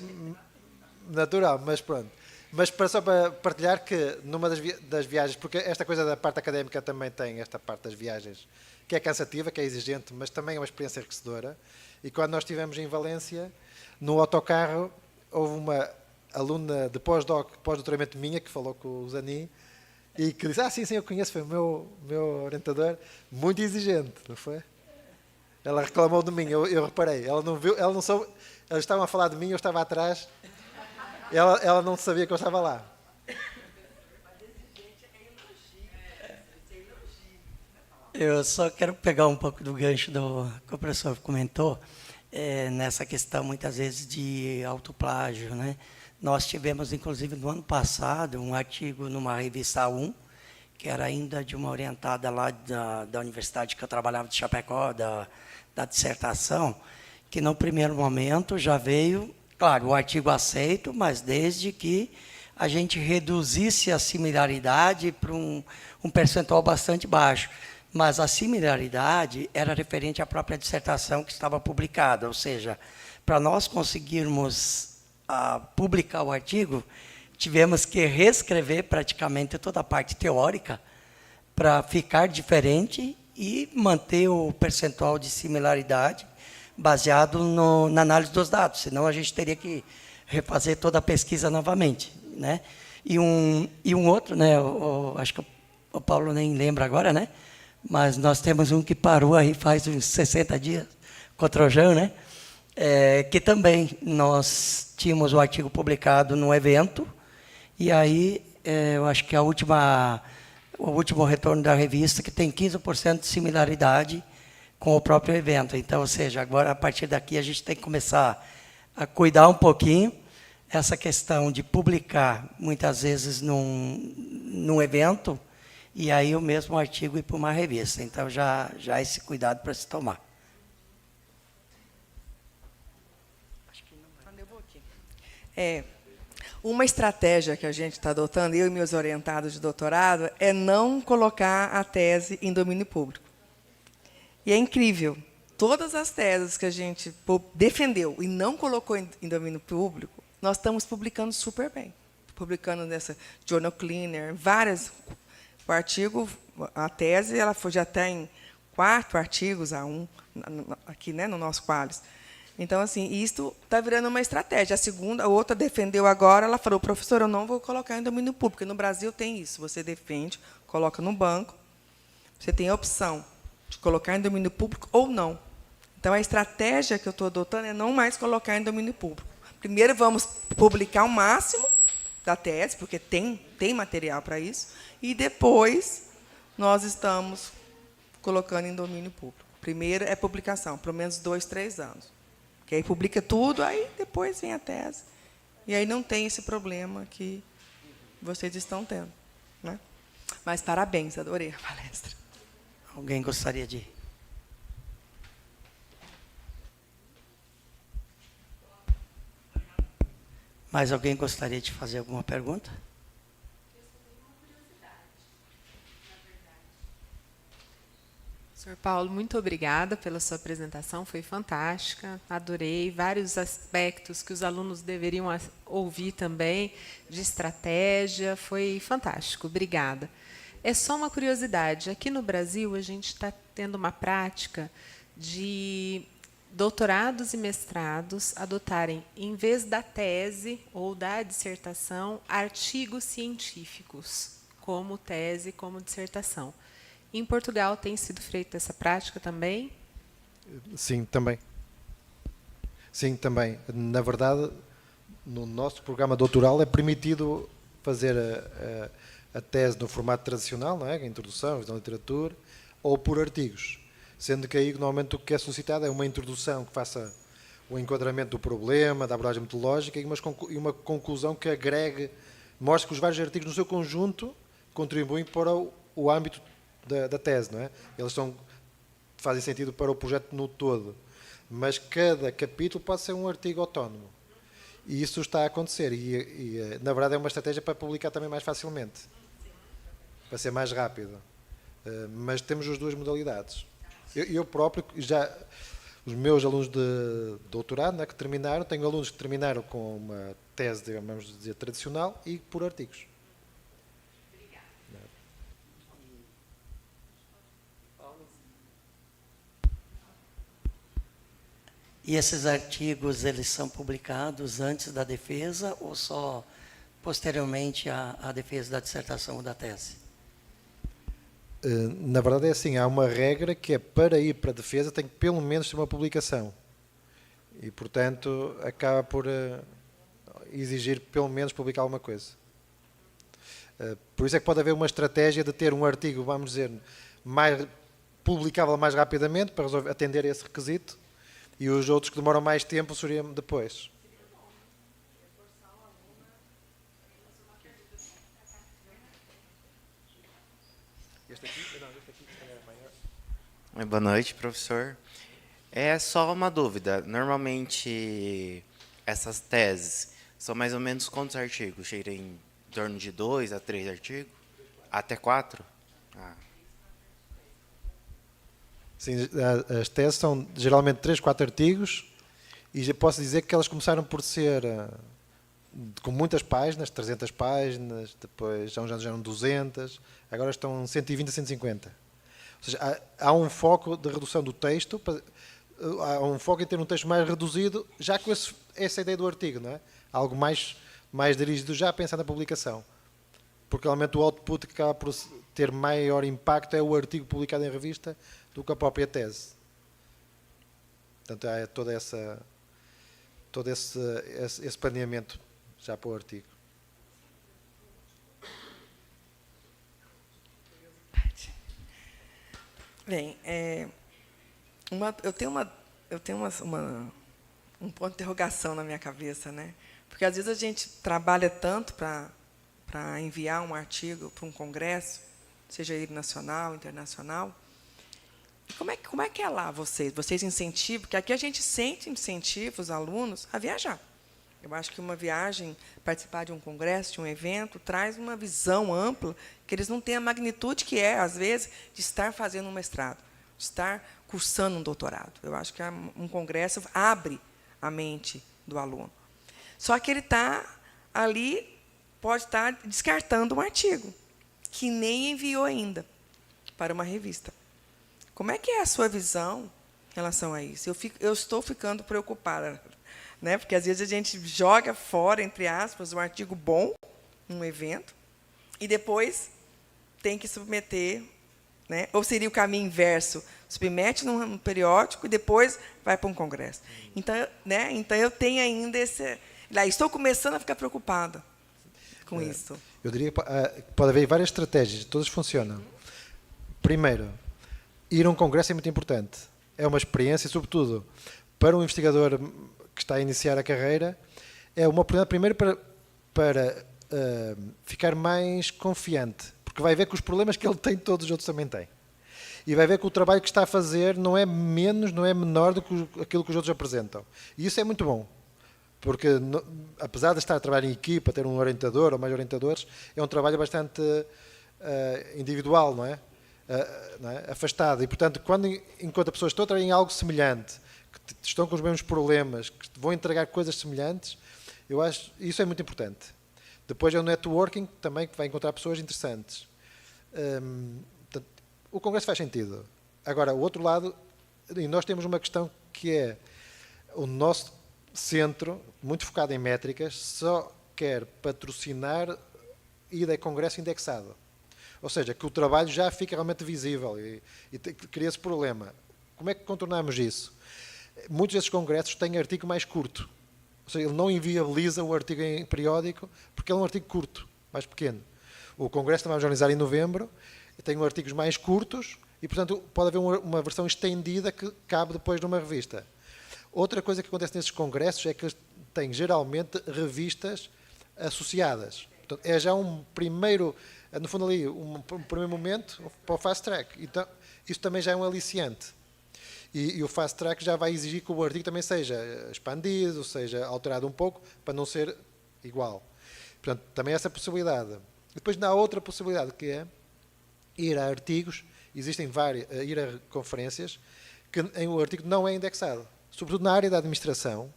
natural, mas pronto. Mas só para partilhar que numa das viagens, porque esta coisa da parte académica também tem esta parte das viagens, que é cansativa, que é exigente, mas também é uma experiência enriquecedora. E quando nós estivemos em Valência, no autocarro, houve uma aluna de pós-doutoramento minha, que falou com o Zanin, e que disse, sim, eu conheço, foi o meu orientador, muito exigente, não foi? Ela reclamou de mim, eu reparei, ela não viu, ela não soube, eles estavam a falar de mim, eu estava atrás, ela não sabia que eu estava lá. Eu só quero pegar um pouco do gancho que o professor comentou, nessa questão, muitas vezes, de autoplágio, né? Nós tivemos, inclusive, no ano passado, um artigo numa revista A1, que era ainda de uma orientada lá da universidade que eu trabalhava, de Chapecó, da dissertação, que no primeiro momento já veio, claro, o artigo aceito, mas desde que a gente reduzisse a similaridade para um percentual bastante baixo. Mas a similaridade era referente à própria dissertação que estava publicada, ou seja, para nós conseguirmos publicar o artigo, tivemos que reescrever praticamente toda a parte teórica para ficar diferente e manter o percentual de similaridade baseado na análise dos dados, senão a gente teria que refazer toda a pesquisa novamente, né? E um outro, né? Acho que o Paulo nem lembra agora, né? Mas nós temos um que parou aí faz uns 60 dias, com o Trojan, né? Que também nós tínhamos o artigo publicado no evento, e aí eu acho que o último retorno da revista que tem 15% de similaridade com o próprio evento. Então, ou seja, agora a partir daqui a gente tem que começar a cuidar um pouquinho essa questão de publicar muitas vezes num evento e aí o mesmo artigo ir para uma revista. Então, já esse cuidado para se tomar. Uma estratégia que a gente está adotando, eu e meus orientados de doutorado, é não colocar a tese em domínio público. E é incrível, todas as teses que a gente defendeu e não colocou em domínio público, nós estamos publicando super bem. Publicando nessa Journal Cleaner, várias. O artigo, a tese, ela já tem 4 artigos A1 aqui, né, no nosso Qualis. Então, assim, isto está virando uma estratégia. A outra defendeu agora, ela falou, professor, eu não vou colocar em domínio público, porque no Brasil tem isso, você defende, coloca no banco, você tem a opção de colocar em domínio público ou não. Então, a estratégia que eu estou adotando é não mais colocar em domínio público. Primeiro, vamos publicar o máximo da tese, porque tem material para isso, e depois nós estamos colocando em domínio público. Primeiro é publicação, pelo menos 2, 3 anos. Que aí publica tudo, aí depois vem a tese. E aí não tem esse problema que vocês estão tendo, né? Mas parabéns, adorei a palestra. Alguém gostaria de... Mais alguém gostaria de fazer alguma pergunta? Sr. Paulo, muito obrigada pela sua apresentação, foi fantástica, adorei, vários aspectos que os alunos deveriam ouvir também, de estratégia, foi fantástico, obrigada. É só uma curiosidade, aqui no Brasil a gente está tendo uma prática de doutorados e mestrados adotarem, em vez da tese ou da dissertação, artigos científicos, como tese, como dissertação. Em Portugal tem sido feita essa prática também? Sim, também. Sim, também. Na verdade, no nosso programa doutoral é permitido fazer a tese no formato tradicional, não é? A introdução, a literatura, ou por artigos. Sendo que aí, normalmente, o que é solicitado é uma introdução que faça o enquadramento do problema, da abordagem metodológica e uma conclusão que agregue, mostre que os vários artigos no seu conjunto contribuem para o âmbito da tese, não é? Eles fazem sentido para o projeto no todo, mas cada capítulo pode ser um artigo autónomo. E isso está a acontecer e na verdade é uma estratégia para publicar também mais facilmente, para ser mais rápido. Mas temos as duas modalidades. Eu próprio, os meus alunos de doutorado, né, que terminaram, tenho alunos que terminaram com uma tese, vamos dizer, tradicional e por artigos. E esses artigos, eles são publicados antes da defesa ou só posteriormente à defesa da dissertação ou da tese? Na verdade é assim, há uma regra que é para ir para a defesa tem que pelo menos ter uma publicação. E, portanto, acaba por exigir pelo menos publicar alguma coisa. Por isso é que pode haver uma estratégia de ter um artigo, vamos dizer, mais publicável mais rapidamente para atender esse requisito. E os outros que demoram mais tempo seriam depois. Boa noite, professor. É só uma dúvida. Normalmente, essas teses são mais ou menos quantos artigos? Chega em torno de 2 a 3 artigos? Até 4? Ah. Sim, as teses são geralmente 3, 4 artigos e já posso dizer que elas começaram por ser com muitas páginas, 300 páginas, depois já uns anos eram 200, agora estão 120 a 150. Ou seja, há um foco de redução do texto, há um foco em ter um texto mais reduzido, já com essa ideia do artigo, não é? Algo mais dirigido já a pensar na publicação. Porque realmente o output que acaba por ter maior impacto é o artigo publicado em revista do que a própria tese. Portanto, há todo esse planeamento já para o artigo. Bem, eu tenho um ponto de interrogação na minha cabeça, né? Porque às vezes a gente trabalha tanto para enviar um artigo para um congresso, seja ele nacional, internacional. E como é que é lá vocês? Vocês incentivam? Porque aqui a gente sempre incentiva os alunos a viajar. Eu acho que uma viagem, participar de um congresso, de um evento, traz uma visão ampla que eles não têm a magnitude que é, às vezes, de estar fazendo um mestrado, de estar cursando um doutorado. Eu acho que um congresso abre a mente do aluno. Só que ele está ali, pode estar descartando um artigo, que nem enviou ainda para uma revista. Como é que é a sua visão em relação a isso? Eu estou ficando preocupada, né? Porque às vezes a gente joga fora, entre aspas, um artigo bom num evento e depois tem que submeter, né? Ou seria o caminho inverso, submete num periódico e depois vai para um congresso. Então, né? Então eu tenho ainda esse... Estou começando a ficar preocupada com isso. Eu diria que pode haver várias estratégias, todas funcionam. Primeiro, ir a um congresso é muito importante. É uma experiência, sobretudo, para um investigador que está a iniciar a carreira, é uma oportunidade, primeiro, para ficar mais confiante, porque vai ver que os problemas que ele tem, todos os outros também têm. E vai ver que o trabalho que está a fazer não é menos, não é menor do que aquilo que os outros apresentam. E isso é muito bom. Porque, apesar de estar a trabalhar em equipa, ter um orientador ou mais orientadores, é um trabalho bastante individual, não é? Afastado. E, portanto, enquanto as pessoas estão a trabalhar em algo semelhante, que estão com os mesmos problemas, que vão entregar coisas semelhantes, eu acho que isso é muito importante. Depois é o networking também, que vai encontrar pessoas interessantes. Portanto, o congresso faz sentido. Agora, o outro lado, e nós temos uma questão que é o nosso centro, muito focado em métricas, só quer patrocinar ida a congresso indexado. Ou seja, que o trabalho já fica realmente visível e cria esse problema. Como é que contornamos isso? Muitos desses congressos têm artigo mais curto. Ou seja, ele não inviabiliza o artigo em periódico porque ele é um artigo curto, mais pequeno. O congresso que vamos organizar em novembro tem artigos mais curtos e, portanto, pode haver uma versão estendida que cabe depois numa revista. Outra coisa que acontece nesses congressos é que eles têm, geralmente, revistas associadas. Portanto, é já um primeiro, no fundo ali, um primeiro momento para o fast track. Então, isso também já é um aliciante. E o fast track já vai exigir que o artigo também seja expandido, seja alterado um pouco, para não ser igual. Portanto, também essa possibilidade. E depois há outra possibilidade, que é ir a artigos, existem várias, ir a conferências, que o artigo não é indexado. Sobretudo na área da administração,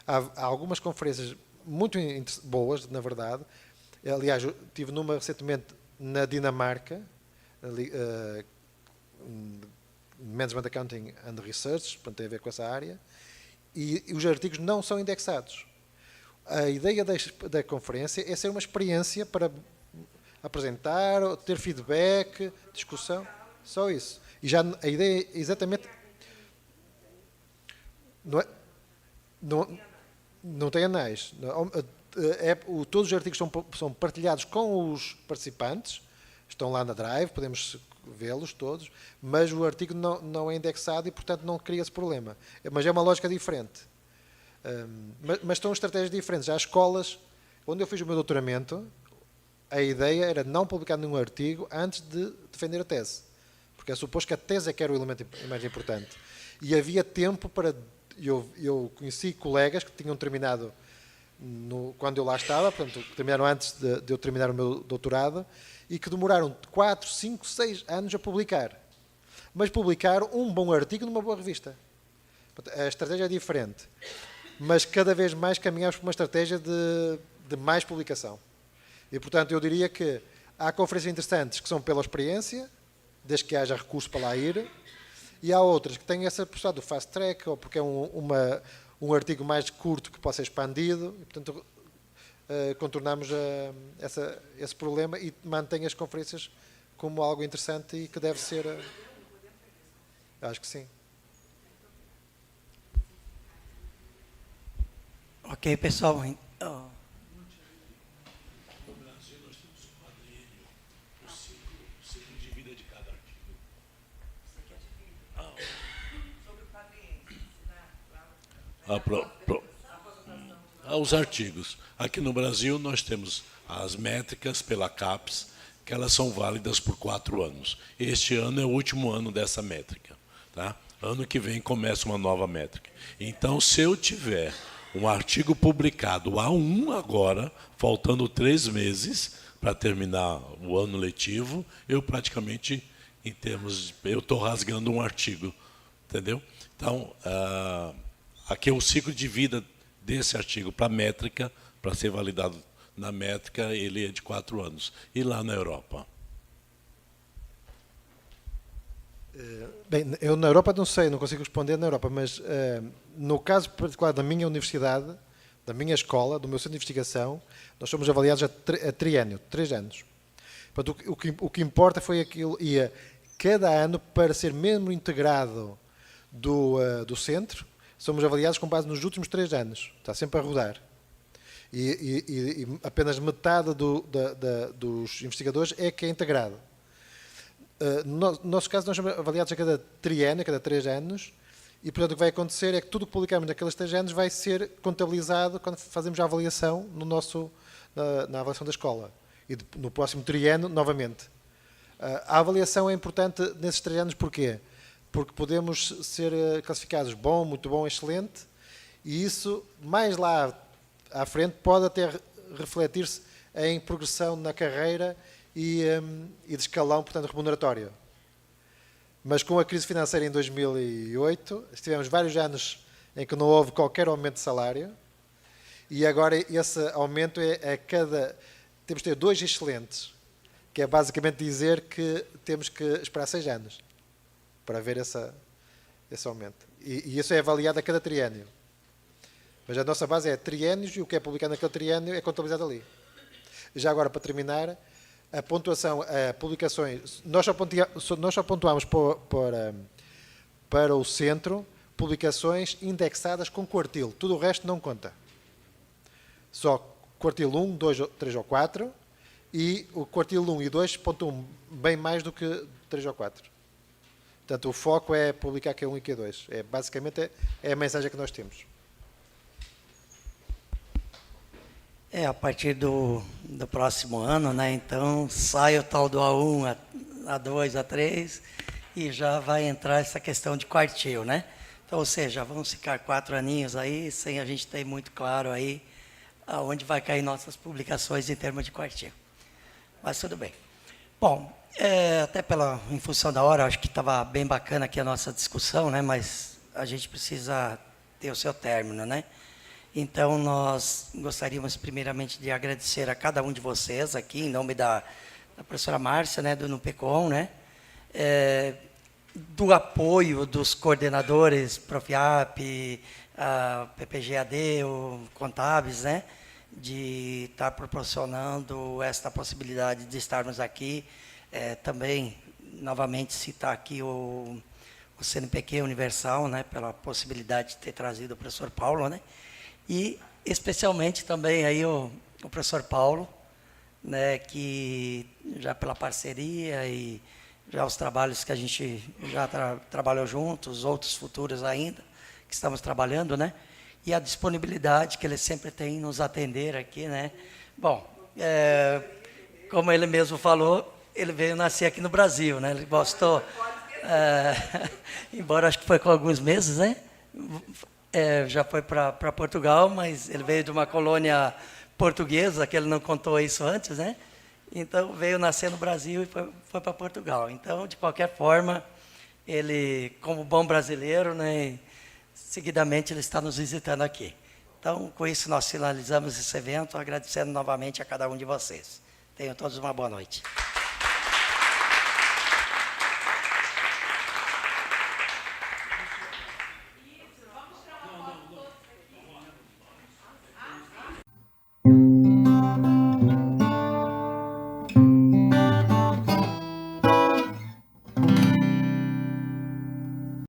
há algumas conferências muito boas, na verdade. Aliás, eu estive numa recentemente na Dinamarca, Management Accounting and Research, portanto, tem a ver com essa área, e os artigos não são indexados. A ideia da conferência é ser uma experiência para apresentar, ter feedback, discussão, só isso. E já a ideia é exatamente... Não tem anais. Todos os artigos são partilhados com os participantes, estão lá na Drive, podemos vê-los todos, mas o artigo não é indexado e, portanto, não cria esse problema. Mas é uma lógica diferente. Mas são estratégias diferentes. Há escolas, onde eu fiz o meu doutoramento, a ideia era não publicar nenhum artigo antes de defender a tese. Porque porque é suposto que a tese é que era o elemento mais importante. E havia tempo para... Eu conheci colegas que tinham terminado quando eu lá estava, portanto, terminaram antes de eu terminar o meu doutorado, e que demoraram 4, 5, 6 anos a publicar. Mas publicaram um bom artigo numa boa revista. Portanto, a estratégia é diferente, mas cada vez mais caminhamos para uma estratégia de mais publicação. E, portanto, eu diria que há conferências interessantes que são pela experiência, desde que haja recurso para lá ir, e há outras que têm essa possibilidade do fast track, ou porque é um artigo mais curto que pode ser expandido, e, portanto, contornamos esse problema e mantém as conferências como algo interessante e que deve ser... acho que sim. Ok, pessoal. Os artigos. Aqui no Brasil, nós temos as métricas pela CAPES, que elas são válidas por 4 anos. Este ano é o último ano dessa métrica. Tá? Ano que vem começa uma nova métrica. Então, se eu tiver um artigo publicado A1 agora, faltando 3 meses para terminar o ano letivo, eu praticamente, eu estou rasgando um artigo. Entendeu? Então, aqui é o ciclo de vida desse artigo para a métrica, para ser validado na métrica, ele é de 4 anos. E lá na Europa? Bem, eu na Europa não sei, não consigo responder na Europa, mas no caso particular da minha universidade, da minha escola, do meu centro de investigação, nós somos avaliados a triênio, 3 anos. Portanto, o que importa foi aquilo, ia cada ano para ser membro integrado do centro, somos avaliados com base nos últimos 3 anos. Está sempre a rodar. E apenas metade dos investigadores é que é integrado. No nosso caso, nós somos avaliados a cada triênio, a cada 3 anos, e, portanto, o que vai acontecer é que tudo o que publicamos naqueles 3 anos vai ser contabilizado quando fazemos a avaliação na avaliação da escola. E no próximo triênio, novamente. A avaliação é importante nesses 3 anos, porquê? Porque podemos ser classificados bom, muito bom, excelente, e isso, mais lá à frente, pode até refletir-se em progressão na carreira e de escalão, portanto, remuneratório. Mas com a crise financeira em 2008, tivemos vários anos em que não houve qualquer aumento de salário, e agora esse aumento temos que ter 2 excelentes, que é basicamente dizer que temos que esperar 6 anos para ver esse aumento. E isso é avaliado a cada triênio. Mas a nossa base é triênios e o que é publicado naquele triênio é contabilizado ali. Já agora, para terminar, a pontuação, publicações, nós só pontuamos para o centro publicações indexadas com quartil. Tudo o resto não conta. Só quartil 1, 2, 3 ou 4 e o quartil 1 e 2 pontuam bem mais do que 3 ou 4. Portanto, o foco é publicar Q1 e Q2. Basicamente é a mensagem que nós temos. A partir do próximo ano, né? Então, sai o tal do A1, A2, A3, e já vai entrar essa questão de quartil, né? Então, ou seja, vamos ficar 4 aninhos aí, sem a gente ter muito claro aí aonde vai cair nossas publicações em termos de quartil. Mas tudo bem. Bom, até em função da hora, acho que estava bem bacana aqui a nossa discussão, né? Mas a gente precisa ter o seu término, né? Então, nós gostaríamos primeiramente de agradecer a cada um de vocês aqui, em nome da professora Márcia, né, do NUPECOM, né, do apoio dos coordenadores, Profiap, a PPGAD, o Contábeis, né, de estar proporcionando esta possibilidade de estarmos aqui. Também, novamente, citar aqui o CNPq Universal, né, pela possibilidade de ter trazido o professor Paulo, né, e especialmente também aí o professor Paulo, né, que já pela parceria e já os trabalhos que a gente já trabalhou juntos, outros futuros ainda, que estamos trabalhando, né, e a disponibilidade que ele sempre tem em nos atender aqui, né. Bom, como ele mesmo falou, ele veio nascer aqui no Brasil, né, ele gostou Embora acho que foi com alguns meses, né? Já foi para Portugal, mas ele veio de uma colônia portuguesa, que ele não contou isso antes, né? Então, veio nascer no Brasil e foi para Portugal. Então, de qualquer forma, ele, como bom brasileiro, né, seguidamente ele está nos visitando aqui. Então, com isso, nós finalizamos esse evento, agradecendo novamente a cada um de vocês. Tenham todos uma boa noite.